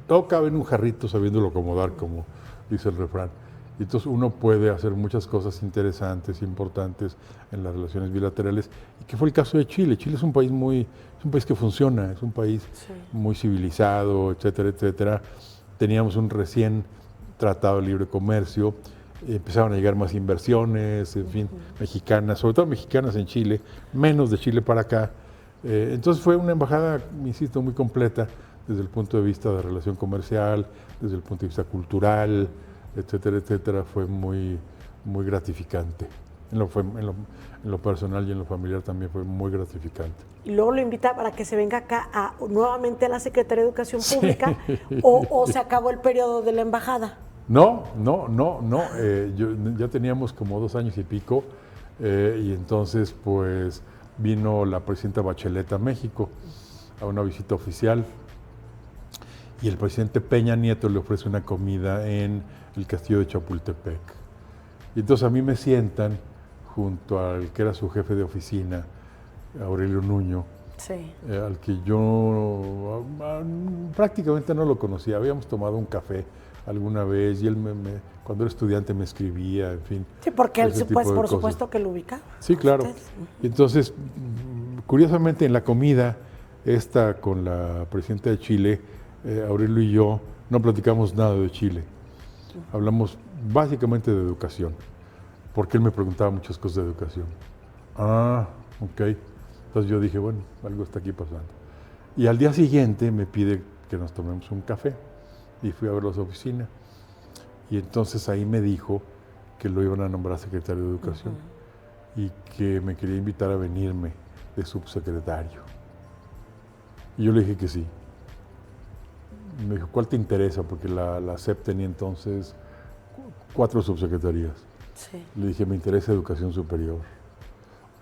[SPEAKER 3] todo cabe en un jarrito sabiéndolo acomodar, como dice el refrán. Y entonces uno puede hacer muchas cosas interesantes, importantes en las relaciones bilaterales, y que fue el caso de Chile. Chile es un país que funciona, es un país muy civilizado, etcétera, etcétera. Teníamos un recién tratado de libre comercio, empezaron a llegar más inversiones, en fin, mexicanas, sobre todo mexicanas en Chile, menos de Chile para acá. Entonces fue una embajada, insisto, muy completa desde el punto de vista de relación comercial, desde el punto de vista cultural, etcétera, etcétera. Fue muy, muy gratificante. En lo personal y en lo familiar también fue muy gratificante.
[SPEAKER 2] Y luego lo invita para que se venga acá nuevamente a la Secretaría de Educación Pública, o se acabó el periodo de la embajada.
[SPEAKER 3] No. Ya teníamos como 2 años y pico, y entonces pues vino la presidenta Bachelet a México a una visita oficial, y el presidente Peña Nieto le ofrece una comida en el castillo de Chapultepec. Y entonces a mí me sientan junto al que era su jefe de oficina, Aurelio Nuño, al que yo prácticamente no lo conocía. Habíamos tomado un café alguna vez y él cuando era estudiante me escribía, en fin.
[SPEAKER 2] Sí, porque él por supuesto que lo ubicaba.
[SPEAKER 3] Sí, claro. Y entonces, curiosamente en la comida esta con la presidenta de Chile, Aurelio y yo no platicamos nada de Chile. Hablamos básicamente de educación, porque él me preguntaba muchas cosas de educación. Ok. Entonces yo dije, bueno, algo está aquí pasando. Y al día siguiente me pide que nos tomemos un café, y fui a ver las oficinas. Y entonces ahí me dijo que lo iban a nombrar secretario de Educación y que me quería invitar a venirme de subsecretario. Y yo le dije que sí. Me dijo, ¿cuál te interesa? Porque la SEP tenía entonces 4 subsecretarías.
[SPEAKER 2] Sí.
[SPEAKER 3] Le dije, me interesa educación superior.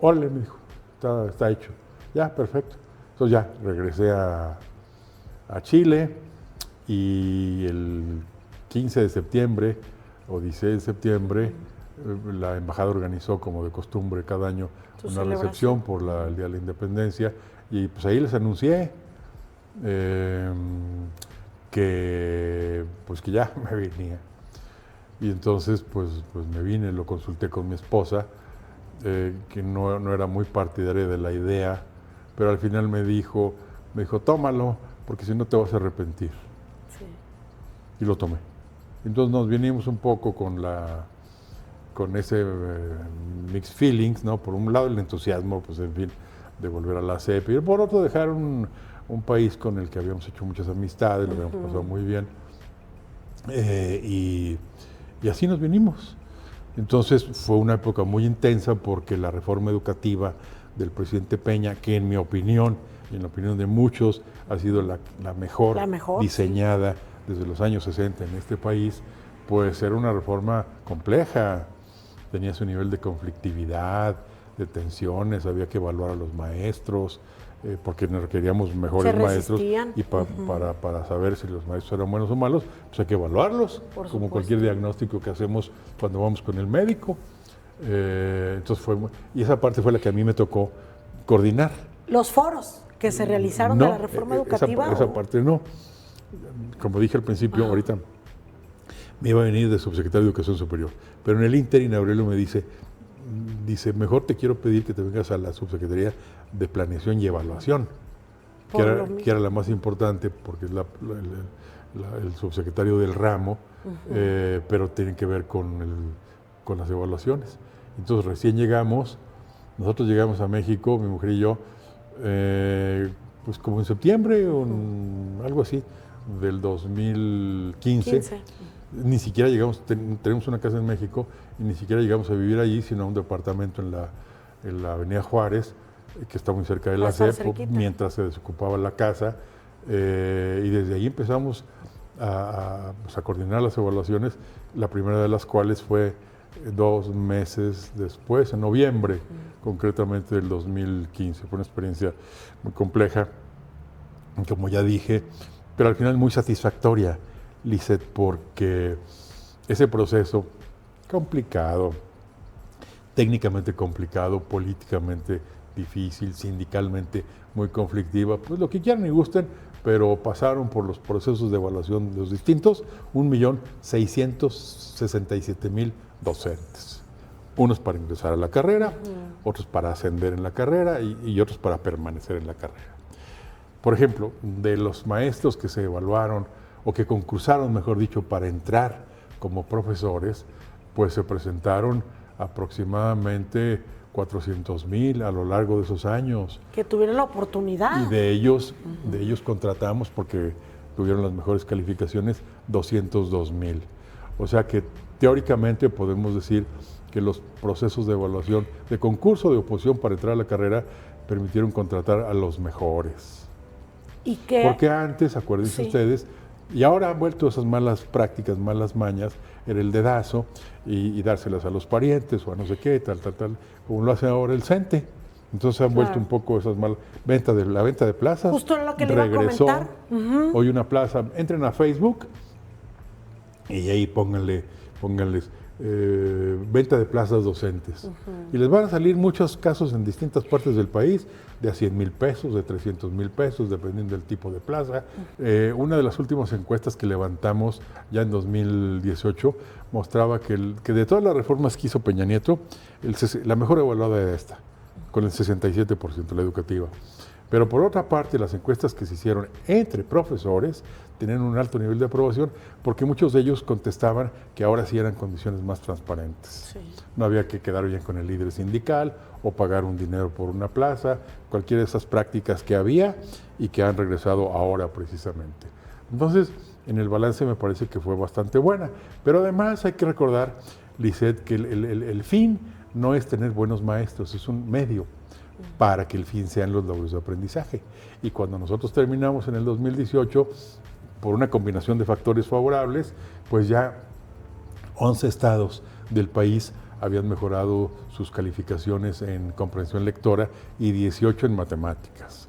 [SPEAKER 3] Órale, me dijo, está hecho. Ya, perfecto. Entonces ya, regresé a Chile, y el 15 de septiembre o 16 de septiembre la embajada organizó, como de costumbre cada año, una recepción por el Día de la Independencia, y pues ahí les anuncié que ya me venía. Y entonces pues me vine, lo consulté con mi esposa, que no era muy partidaria de la idea, pero al final me dijo, tómalo, porque si no te vas a arrepentir.
[SPEAKER 2] Sí.
[SPEAKER 3] Y lo tomé. Entonces nos vinimos un poco con ese mixed feelings, ¿no? Por un lado el entusiasmo, pues en fin, de volver a la CEP, y por otro dejar un país con el que habíamos hecho muchas amistades, lo habíamos pasado muy bien, y así nos vinimos. Entonces fue una época muy intensa, porque la reforma educativa del presidente Peña, que en mi opinión y en la opinión de muchos ha sido la mejor diseñada desde los años 60 en este país, pues era una reforma compleja, tenía su nivel de conflictividad, de tensiones, había que evaluar a los maestros, porque requeríamos mejores maestros, y para saber si los maestros eran buenos o malos, pues hay que evaluarlos, como cualquier diagnóstico que hacemos cuando vamos con el médico. Entonces y esa parte fue la que a mí me tocó coordinar.
[SPEAKER 2] ¿Los foros que se realizaron de la reforma educativa?
[SPEAKER 3] Esa parte no. Como dije al principio, ahorita me iba a venir de subsecretario de Educación Superior, pero en el ínterin Aurelio me dice, mejor te quiero pedir que te vengas a la subsecretaría de Planeación y Evaluación, que era la más importante, porque es el subsecretario del ramo, pero tiene que ver con las evaluaciones. Entonces recién nosotros llegamos a México, mi mujer y yo, pues como en septiembre o algo así, del 2015. Ni siquiera llegamos, tenemos una casa en México, y ni siquiera llegamos a vivir allí, sino a un departamento en la Avenida Juárez, que está muy cerca de la CEP, mientras se desocupaba la casa, y desde ahí empezamos a coordinar las evaluaciones, la primera de las cuales fue 2 meses después, en noviembre, concretamente del 2015. Fue una experiencia muy compleja, como ya dije, pero al final muy satisfactoria, Lisette, porque ese proceso complicado, técnicamente complicado, políticamente difícil, sindicalmente muy conflictiva, pues lo que quieran y gusten, pero pasaron por los procesos de evaluación de los distintos 1.667.000 docentes. Unos para ingresar a la carrera, otros para ascender en la carrera y otros para permanecer en la carrera. Por ejemplo, de los maestros que se evaluaron o que concursaron, mejor dicho, para entrar como profesores, pues se presentaron aproximadamente 400,000 a lo largo de esos años.
[SPEAKER 2] Que tuvieron la oportunidad.
[SPEAKER 3] Y de ellos contratamos, porque tuvieron las mejores calificaciones, 202,000. O sea que teóricamente podemos decir que los procesos de evaluación, de concurso de oposición para entrar a la carrera, permitieron contratar a los mejores.
[SPEAKER 2] ¿Y qué?
[SPEAKER 3] Porque antes, acuérdense ustedes, y ahora han vuelto esas malas prácticas, malas mañas, era el dedazo y dárselas a los parientes o a no sé qué, tal, como lo hace ahora el CENTE. Entonces han vuelto un poco esas malas. La venta de plazas.
[SPEAKER 2] Justo lo que
[SPEAKER 3] regresó.
[SPEAKER 2] le iba a comentar.
[SPEAKER 3] Hoy una plaza, entren a Facebook y ahí pónganles venta de plazas docentes. Y les van a salir muchos casos en distintas partes del país, de a 100,000 pesos, de 300,000 pesos, dependiendo del tipo de plaza. Una de las últimas encuestas que levantamos ya en 2018 mostraba que de todas las reformas que hizo Peña Nieto, la mejor evaluada era esta, con el 67%, la educativa. Pero por otra parte, las encuestas que se hicieron entre profesores tenían un alto nivel de aprobación, porque muchos de ellos contestaban que ahora sí eran condiciones más transparentes. Sí. No había que quedar bien con el líder sindical o pagar un dinero por una plaza, cualquiera de esas prácticas que había y que han regresado ahora precisamente. Entonces, en el balance me parece que fue bastante buena. Pero además hay que recordar, Lisette, que el fin no es tener buenos maestros, es un medio para que el fin sean los logros de aprendizaje. Y cuando nosotros terminamos en el 2018, por una combinación de factores favorables, pues ya 11 estados del país habían mejorado sus calificaciones en comprensión lectora y 18 en matemáticas,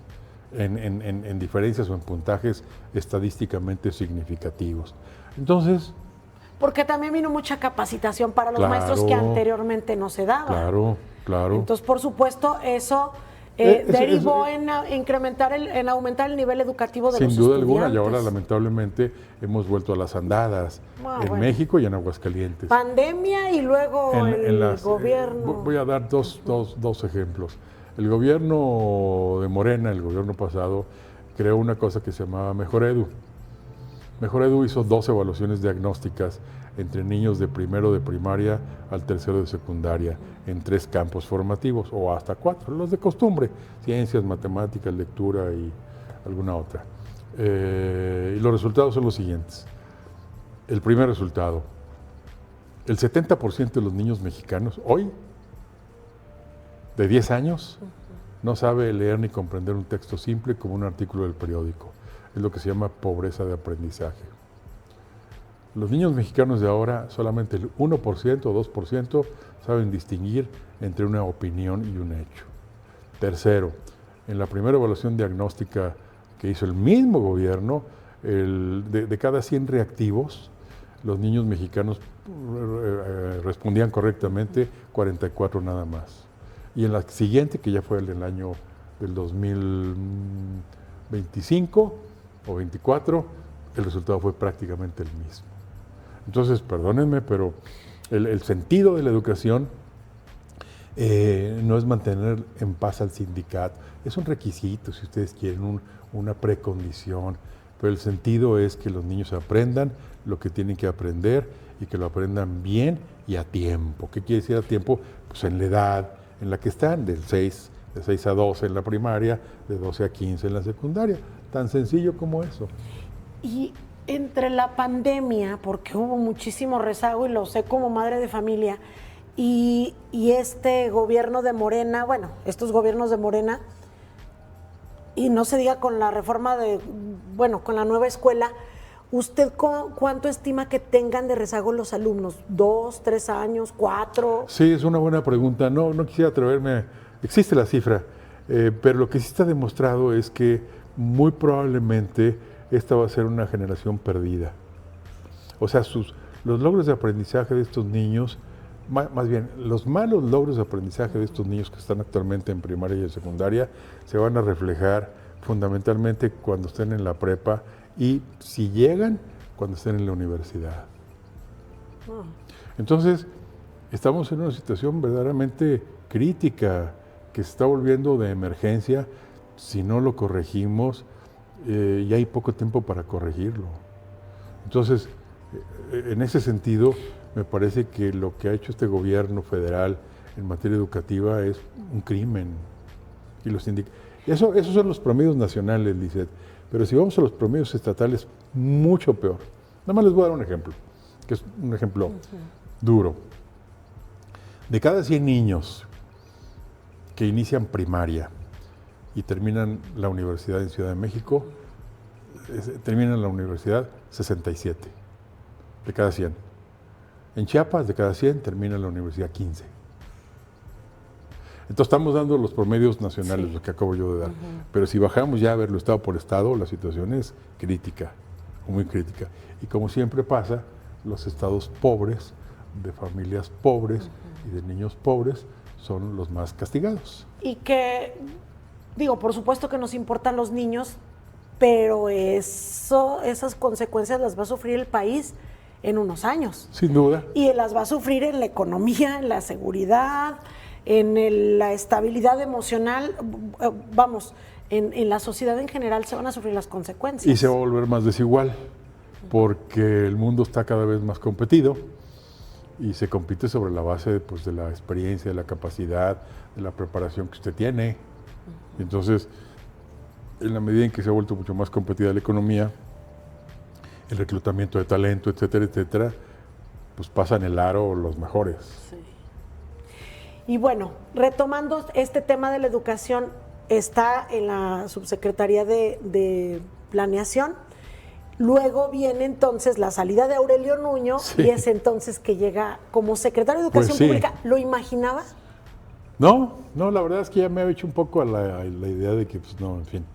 [SPEAKER 3] en diferencias o en puntajes estadísticamente significativos. Entonces...
[SPEAKER 2] Porque también vino mucha capacitación para los maestros que anteriormente no se daba.
[SPEAKER 3] Claro.
[SPEAKER 2] Entonces, por supuesto, eso derivó en incrementar, en aumentar el nivel educativo de los estudiantes.
[SPEAKER 3] Sin duda alguna, y ahora lamentablemente hemos vuelto a las andadas en México y en Aguascalientes.
[SPEAKER 2] Pandemia y luego el gobierno.
[SPEAKER 3] Voy a dar dos ejemplos. El gobierno de Morena, el gobierno pasado, creó una cosa que se llamaba Mejor Edu. Mejor Edu hizo 2 evaluaciones diagnósticas entre niños de primero de primaria al tercero de secundaria en 3 campos formativos, o hasta 4, los de costumbre, ciencias, matemáticas, lectura y alguna otra. Y los resultados son los siguientes. El primer resultado, el 70% de los niños mexicanos hoy, de 10 años, no sabe leer ni comprender un texto simple como un artículo del periódico. Es lo que se llama pobreza de aprendizaje. Los niños mexicanos de ahora, solamente el 1% o 2% saben distinguir entre una opinión y un hecho. Tercero, en la primera evaluación diagnóstica que hizo el mismo gobierno, de cada 100 reactivos, los niños mexicanos respondían correctamente 44 nada más. Y en la siguiente, que ya fue el del año del 2025 o 24, el resultado fue prácticamente el mismo. Entonces, perdónenme, pero el sentido de la educación no es mantener en paz al sindicato. Es un requisito, si ustedes quieren, una precondición. Pero el sentido es que los niños aprendan lo que tienen que aprender y que lo aprendan bien y a tiempo. ¿Qué quiere decir a tiempo? Pues en la edad en la que están, de 6 a 12 en la primaria, de 12 a 15 en la secundaria. Tan sencillo como eso.
[SPEAKER 2] Y entre la pandemia, porque hubo muchísimo rezago, y lo sé como madre de familia, y este gobierno de Morena, bueno, estos gobiernos de Morena, y no se diga con la reforma con la nueva escuela, ¿usted cuánto estima que tengan de rezago los alumnos? ¿2, 3 años, 4?
[SPEAKER 3] Sí, es una buena pregunta. No quisiera atreverme, existe la cifra, pero lo que sí está demostrado es que muy probablemente esta va a ser una generación perdida. O sea, los logros de aprendizaje de estos niños, más bien, los malos logros de aprendizaje de estos niños que están actualmente en primaria y en secundaria, se van a reflejar fundamentalmente cuando estén en la prepa y si llegan, cuando estén en la universidad. Entonces, estamos en una situación verdaderamente crítica que se está volviendo de emergencia. Si no lo corregimos, ya hay poco tiempo para corregirlo. Entonces, en ese sentido, me parece que lo que ha hecho este gobierno federal en materia educativa es un crimen. Y esos son los promedios nacionales, Lizeth. Pero si vamos a los promedios estatales, mucho peor. Nada más les voy a dar un ejemplo, que es un ejemplo duro. De cada 100 niños que inician primaria y terminan la universidad en Ciudad de México, terminan la universidad 67, de cada 100. En Chiapas, de cada 100, terminan la universidad 15. Entonces estamos dando los promedios nacionales, sí, los que acabo yo de dar. Pero si bajamos ya a verlo estado por estado, la situación es crítica, muy crítica. Y como siempre pasa, los estados pobres, de familias pobres y de niños pobres, son los más castigados.
[SPEAKER 2] Y que, digo, por supuesto que nos importan los niños, pero esas consecuencias las va a sufrir el país en unos años.
[SPEAKER 3] Sin duda.
[SPEAKER 2] Y las va a sufrir en la economía, en la seguridad, en la estabilidad emocional, vamos, en la sociedad en general se van a sufrir las consecuencias.
[SPEAKER 3] Y se va a volver más desigual, porque el mundo está cada vez más competido y se compite sobre la base pues, de la experiencia, de la capacidad, de la preparación que usted tiene. Entonces, en la medida en que se ha vuelto mucho más competida la economía, el reclutamiento de talento, etcétera, etcétera, pues pasan el aro los mejores.
[SPEAKER 2] Sí. Y bueno, retomando este tema de la educación, está en la Subsecretaría de Planeación. Luego viene entonces la salida de Aurelio Nuño, sí, y es entonces que llega como secretario de Educación Pública. ¿Lo imaginaba?
[SPEAKER 3] No, la verdad es que ya me había hecho un poco a la idea de que, pues no, en fin,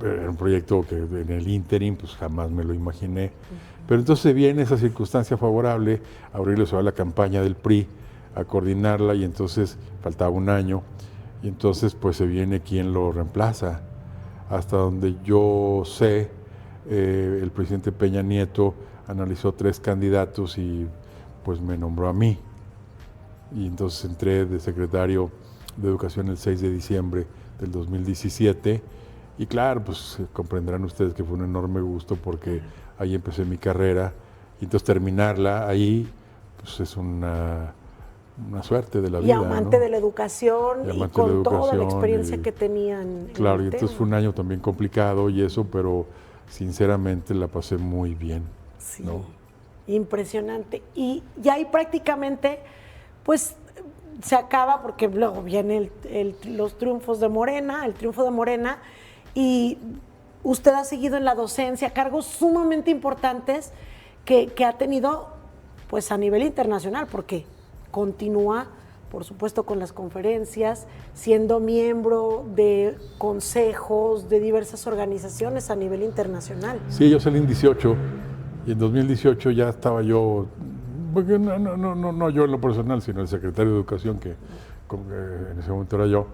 [SPEAKER 3] era un proyecto que en el ínterin, pues jamás me lo imaginé. Pero entonces viene esa circunstancia favorable, Aurelio se va a la campaña del PRI a coordinarla y entonces faltaba un año y entonces pues se viene quien lo reemplaza. Hasta donde yo sé, el presidente Peña Nieto analizó 3 candidatos y pues me nombró a mí. Y entonces entré de secretario de Educación el 6 de diciembre del 2017 y claro, pues comprenderán ustedes que fue un enorme gusto porque ahí empecé mi carrera y entonces terminarla ahí pues es una suerte de la vida.
[SPEAKER 2] Y amante, ¿no?, de la educación y con toda la experiencia que tenían.
[SPEAKER 3] Claro, y entonces fue un año también complicado y eso, pero sinceramente la pasé muy bien.
[SPEAKER 2] Sí,
[SPEAKER 3] ¿no?
[SPEAKER 2] Impresionante. Y ya ahí prácticamente, pues, se acaba porque luego vienen los triunfos de Morena, el triunfo de Morena, y usted ha seguido en la docencia, cargos sumamente importantes que ha tenido, pues, a nivel internacional, porque continúa, por supuesto, con las conferencias, siendo miembro de consejos de diversas organizaciones a nivel internacional.
[SPEAKER 3] Sí, yo salí en 18 y en 2018 ya estaba yo, porque no yo en lo personal, sino el secretario de Educación, que en ese momento era yo,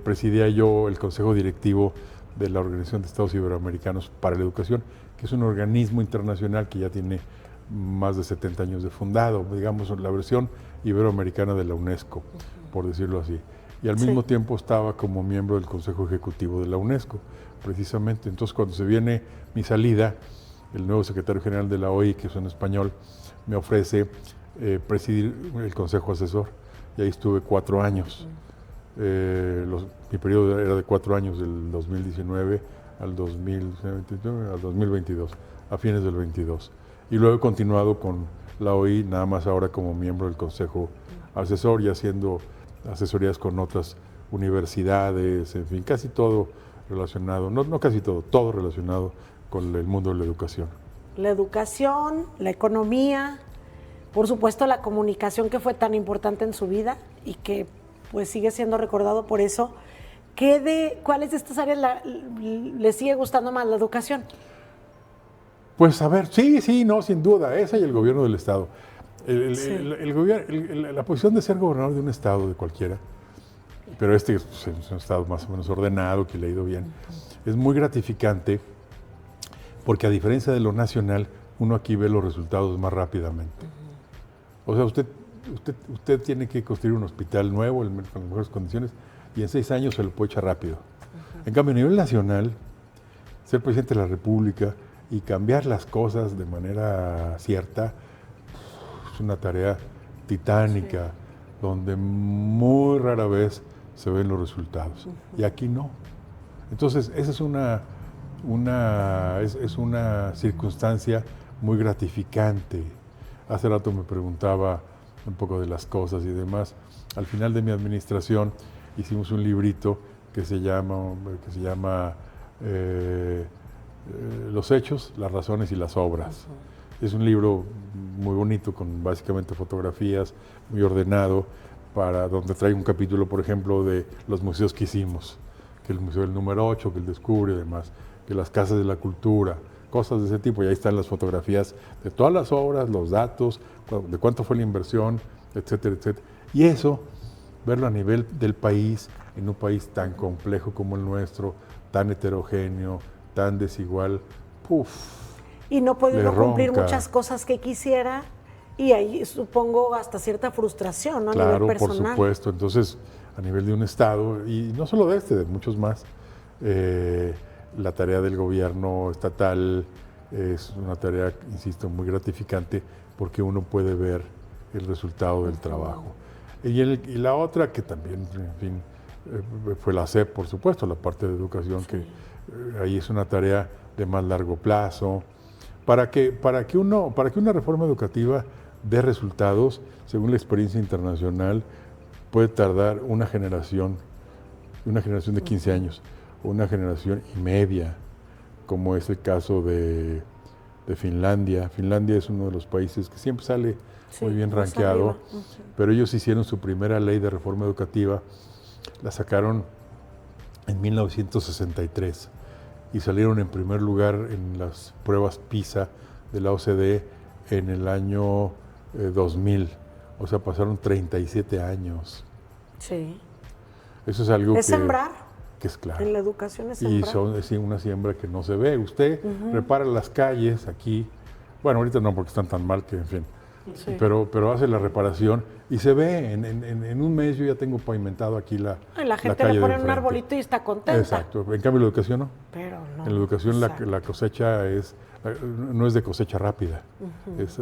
[SPEAKER 3] presidía yo el Consejo Directivo de la Organización de Estados Iberoamericanos para la Educación, que es un organismo internacional que ya tiene más de 70 años de fundado, digamos, la versión iberoamericana de la UNESCO, por decirlo así. Y al mismo tiempo estaba como miembro del Consejo Ejecutivo de la UNESCO, precisamente. Entonces, cuando se viene mi salida, el nuevo secretario general de la OI, que es en español, me ofrece presidir el Consejo Asesor. Y ahí estuve 4 años. Mi periodo era de 4 años, del 2019 al 2022, a fines del 22. Y luego he continuado con la OI, nada más ahora como miembro del Consejo Asesor y haciendo asesorías con otras universidades, en fin, casi todo relacionado, no casi todo relacionado con el mundo de la educación.
[SPEAKER 2] La educación, la economía, por supuesto la comunicación que fue tan importante en su vida y que pues sigue siendo recordado por eso. ¿Cuáles de estas áreas le sigue gustando más, la educación?
[SPEAKER 3] Pues a ver, sí, no, sin duda, esa y el gobierno del Estado. La posición de ser gobernador de un Estado, de cualquiera, pero este pues, es un estado más o menos ordenado, que le ha ido bien. Es muy gratificante porque a diferencia de lo nacional, uno aquí ve los resultados más rápidamente. O sea, usted tiene que construir un hospital nuevo con las mejores condiciones y en 6 años se lo puede echar rápido. En cambio, a nivel nacional, ser presidente de la República y cambiar las cosas de manera cierta es una tarea titánica, donde muy rara vez se ven los resultados. Y aquí no. Entonces, esa es una circunstancia muy gratificante. Hace rato me preguntaba un poco de las cosas y demás. Al final de mi administración hicimos un librito que se llama Los hechos, las razones y las obras. Es un libro muy bonito con básicamente fotografías, muy ordenado, donde trae un capítulo, por ejemplo, de los museos que hicimos, que el Museo del Número 8, que el Descubre y demás, que las casas de la cultura, cosas de ese tipo, y ahí están las fotografías de todas las obras, los datos, de cuánto fue la inversión, etcétera, etcétera. Y eso, verlo a nivel del país, en un país tan complejo como el nuestro, tan heterogéneo, tan desigual,
[SPEAKER 2] y no puede uno cumplir
[SPEAKER 3] ronca.
[SPEAKER 2] muchas cosas que quisiera, y ahí supongo hasta cierta frustración, ¿no? A
[SPEAKER 3] Claro,
[SPEAKER 2] nivel personal.
[SPEAKER 3] por supuesto. Entonces, a nivel de un estado, y no solo de de muchos más, la tarea del gobierno estatal es una tarea, insisto, muy gratificante porque uno puede ver el resultado del trabajo. Y la otra, que también, en fin, fue la SEP, por supuesto, la parte de educación, que ahí es una tarea de más largo plazo. Para que una reforma educativa dé resultados, según la experiencia internacional, puede tardar una generación de 15 años, o una generación y media, como es el caso de Finlandia. Finlandia es uno de los países que siempre sale muy bien rankeado, pero ellos hicieron su primera ley de reforma educativa, la sacaron en 1963 y salieron en primer lugar en las pruebas PISA de la OCDE en el año 2000, o sea, pasaron 37 años.
[SPEAKER 2] Sí.
[SPEAKER 3] Eso es algo
[SPEAKER 2] ¿Es sembrar?
[SPEAKER 3] Que es claro.
[SPEAKER 2] En la educación es
[SPEAKER 3] Y
[SPEAKER 2] sembrar.
[SPEAKER 3] es una siembra que no se ve. Usted repara las calles aquí, bueno, ahorita no porque están tan mal que, en fin, pero hace la reparación y se ve, en un mes yo ya tengo pavimentado aquí la
[SPEAKER 2] gente
[SPEAKER 3] calle
[SPEAKER 2] le pone
[SPEAKER 3] de
[SPEAKER 2] un
[SPEAKER 3] enfrente.
[SPEAKER 2] arbolito y está contenta.
[SPEAKER 3] Exacto. En cambio, la educación no.
[SPEAKER 2] Pero no.
[SPEAKER 3] En la educación la cosecha no es de cosecha rápida.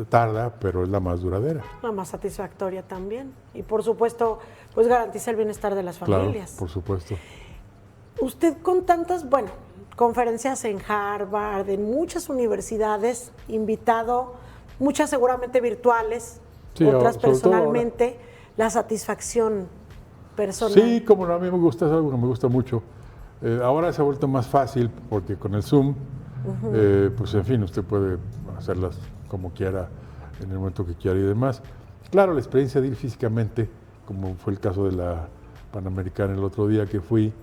[SPEAKER 3] Tarda, pero es la más duradera.
[SPEAKER 2] La más satisfactoria también. Y por supuesto, pues garantiza el bienestar de las familias.
[SPEAKER 3] Claro, por supuesto.
[SPEAKER 2] Usted con tantas, conferencias en Harvard, en muchas universidades, invitado, muchas seguramente virtuales, otras personalmente, la satisfacción personal.
[SPEAKER 3] Sí, como no, a mí me gusta, es algo que me gusta mucho. Ahora se ha vuelto más fácil porque con el Zoom, pues en fin, usted puede hacerlas como quiera, en el momento que quiera y demás. Claro, la experiencia de ir físicamente, como fue el caso de la Panamericana el otro día que fui,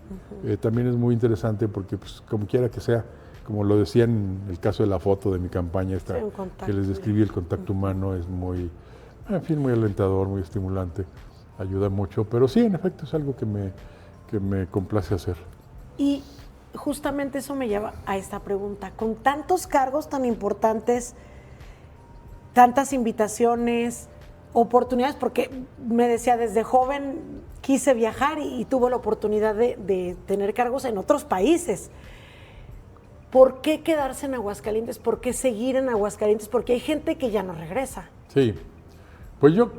[SPEAKER 3] también es muy interesante porque, pues, como quiera que sea, como lo decía en el caso de la foto de mi campaña esta, que les describí, el contacto humano es muy, en fin, muy alentador, muy estimulante, ayuda mucho, pero sí, en efecto, es algo que me complace hacer.
[SPEAKER 2] Y justamente eso me lleva a esta pregunta. Con tantos cargos tan importantes, tantas invitaciones, oportunidades, porque me decía, desde joven quise viajar y tuve la oportunidad de tener cargos en otros países. ¿Por qué quedarse en Aguascalientes? ¿Por qué seguir en Aguascalientes? Porque hay gente que ya no regresa.
[SPEAKER 3] Sí, pues yo,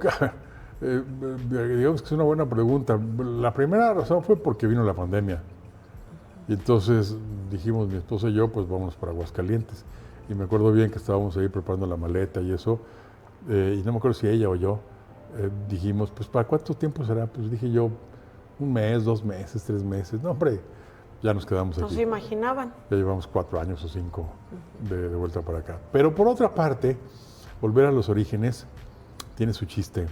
[SPEAKER 3] digamos que es una buena pregunta. La primera razón fue porque vino la pandemia. Y entonces dijimos, mi esposa y yo, pues vámonos para Aguascalientes. Y me acuerdo bien que estábamos ahí preparando la maleta y eso, y no me acuerdo si ella o yo, dijimos, pues ¿para cuánto tiempo será? Pues dije yo, 1 mes, 2 meses, 3 meses. No, hombre, ya nos quedamos aquí.
[SPEAKER 2] ¿No se imaginaban?
[SPEAKER 3] Ya llevamos 4 años o 5 de vuelta para acá. Pero por otra parte, volver a los orígenes tiene su chiste.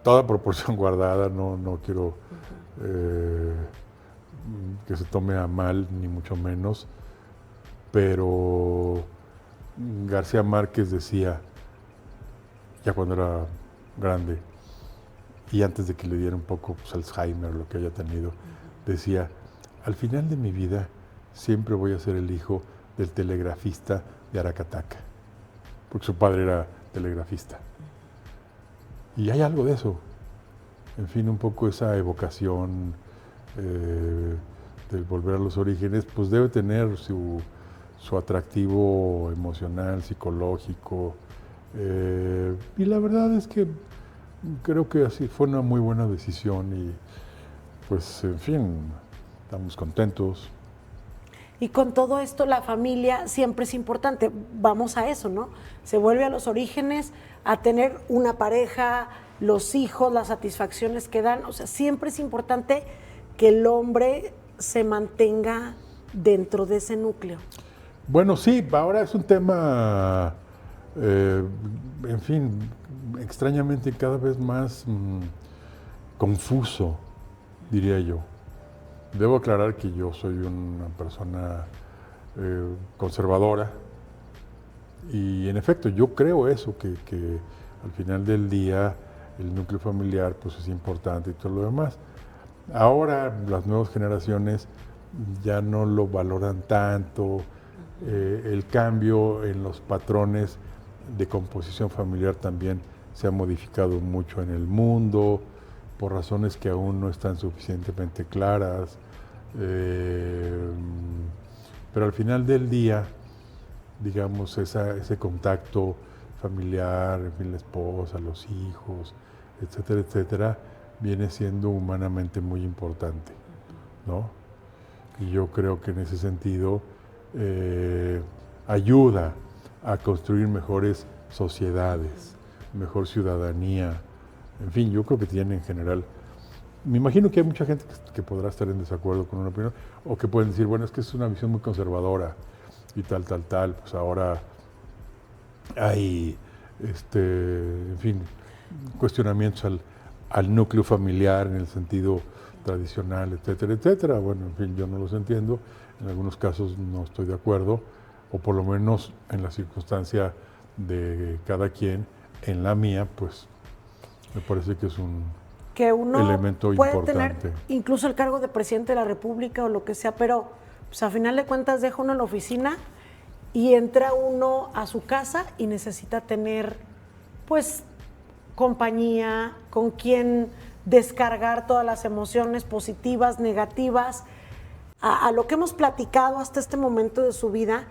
[SPEAKER 3] Toda proporción guardada, no quiero que se tome a mal, ni mucho menos, pero García Márquez decía, ya cuando era grande, y antes de que le diera un poco pues, Alzheimer, lo que haya tenido, decía, al final de mi vida siempre voy a ser el hijo del telegrafista de Aracataca, porque su padre era telegrafista. Y hay algo de eso, en fin, un poco esa evocación del volver a los orígenes, pues debe tener su atractivo emocional, psicológico, y la verdad es que creo que así fue una muy buena decisión y pues en fin, estamos contentos.
[SPEAKER 2] Y con todo esto la familia siempre es importante, vamos a eso, ¿no? Se vuelve a los orígenes, a tener una pareja, los hijos, las satisfacciones que dan, o sea, siempre es importante que el hombre se mantenga dentro de ese núcleo.
[SPEAKER 3] Bueno, sí, ahora es un tema, en fin, extrañamente cada vez más confuso, diría yo. Debo aclarar que yo soy una persona conservadora y en efecto yo creo eso, que al final del día el núcleo familiar pues es importante y todo lo demás. Ahora las nuevas generaciones ya no lo valoran tanto, el cambio en los patrones de composición familiar también se ha modificado mucho en el mundo, por razones que aún no están suficientemente claras, pero al final del día, digamos, ese contacto familiar, en fin, la esposa, los hijos, etcétera, etcétera, viene siendo humanamente muy importante, ¿no? Y yo creo que en ese sentido ayuda a construir mejores sociedades, mejor ciudadanía. En fin, yo creo que tiene en general. Me imagino que hay mucha gente que podrá estar en desacuerdo con una opinión, o que pueden decir, bueno, es que es una visión muy conservadora y tal, pues ahora hay, en fin, cuestionamientos al núcleo familiar en el sentido tradicional, etcétera, etcétera. Bueno, en fin, yo no los entiendo, en algunos casos no estoy de acuerdo, o por lo menos en la circunstancia de cada quien, en la mía, pues me parece que es un elemento
[SPEAKER 2] puede
[SPEAKER 3] importante.
[SPEAKER 2] Tener incluso el cargo de presidente de la República o lo que sea, pero pues, a final de cuentas deja uno en la oficina y entra uno a su casa y necesita tener pues compañía, con quien descargar todas las emociones positivas, negativas. A lo que hemos platicado hasta este momento de su vida,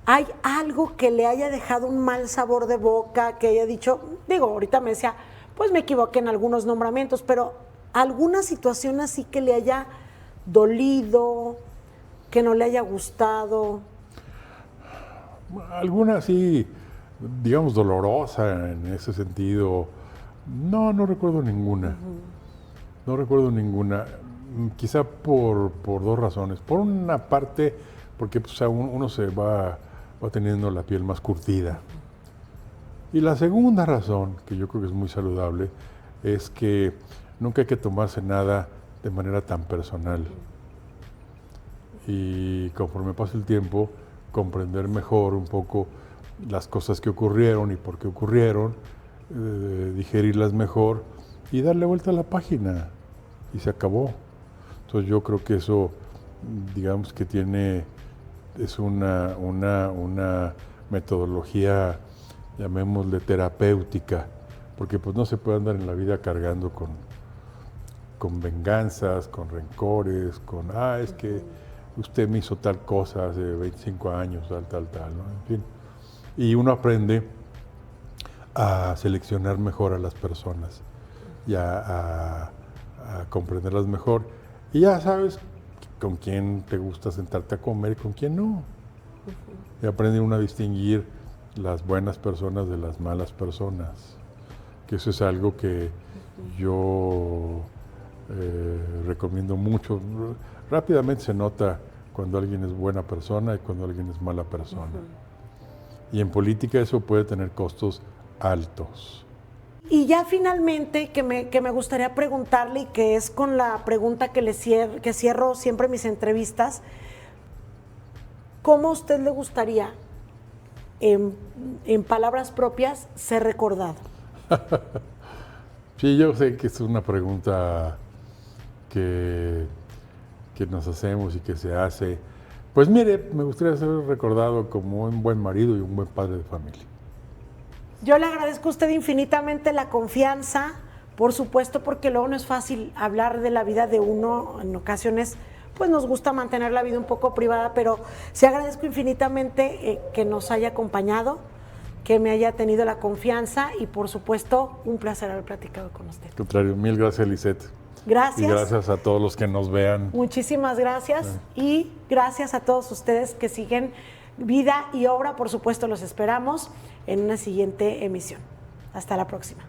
[SPEAKER 2] ¿hay algo que le haya dejado un mal sabor de boca, que haya dicho, digo, ahorita me decía, pues me equivoqué en algunos nombramientos, pero alguna situación así que le haya dolido, que no le haya gustado?
[SPEAKER 3] Alguna así, digamos, dolorosa en ese sentido. No recuerdo ninguna. No recuerdo ninguna. Quizá por dos razones. Por una parte, porque pues, uno se va teniendo la piel más curtida. Y la segunda razón, que yo creo que es muy saludable, es que nunca hay que tomarse nada de manera tan personal. Y conforme pasa el tiempo, comprender mejor un poco las cosas que ocurrieron y por qué ocurrieron, digerirlas mejor y darle vuelta a la página. Y se acabó. Entonces yo creo que eso, digamos que es una metodología, llamémosle terapéutica, porque pues no se puede andar en la vida cargando con venganzas, con rencores, es que usted me hizo tal cosa hace 25 años, tal, ¿no? En fin. Y uno aprende a seleccionar mejor a las personas y a comprenderlas mejor. Y ya sabes con quién te gusta sentarte a comer y con quién no. Y aprende uno a distinguir las buenas personas de las malas personas. Que eso es algo que yo recomiendo mucho. Rápidamente se nota cuando alguien es buena persona y cuando alguien es mala persona. Y en política eso puede tener costos altos.
[SPEAKER 2] Y ya finalmente, que me gustaría preguntarle, y que es con la pregunta que cierro siempre mis entrevistas, ¿cómo a usted le gustaría, en palabras propias, ser recordado?
[SPEAKER 3] Sí, yo sé que es una pregunta que nos hacemos y que se hace. Pues mire, me gustaría ser recordado como un buen marido y un buen padre de familia.
[SPEAKER 2] Yo le agradezco a usted infinitamente la confianza, por supuesto, porque luego no es fácil hablar de la vida de uno. En ocasiones, pues nos gusta mantener la vida un poco privada, pero sí agradezco infinitamente que nos haya acompañado, que me haya tenido la confianza y, por supuesto, un placer haber platicado con usted.
[SPEAKER 3] Al contrario, mil gracias, Lisette.
[SPEAKER 2] Gracias.
[SPEAKER 3] Y gracias a todos los que nos vean.
[SPEAKER 2] Muchísimas gracias y gracias a todos ustedes que siguen Vida y Obra. Por supuesto, los esperamos en una siguiente emisión. Hasta la próxima.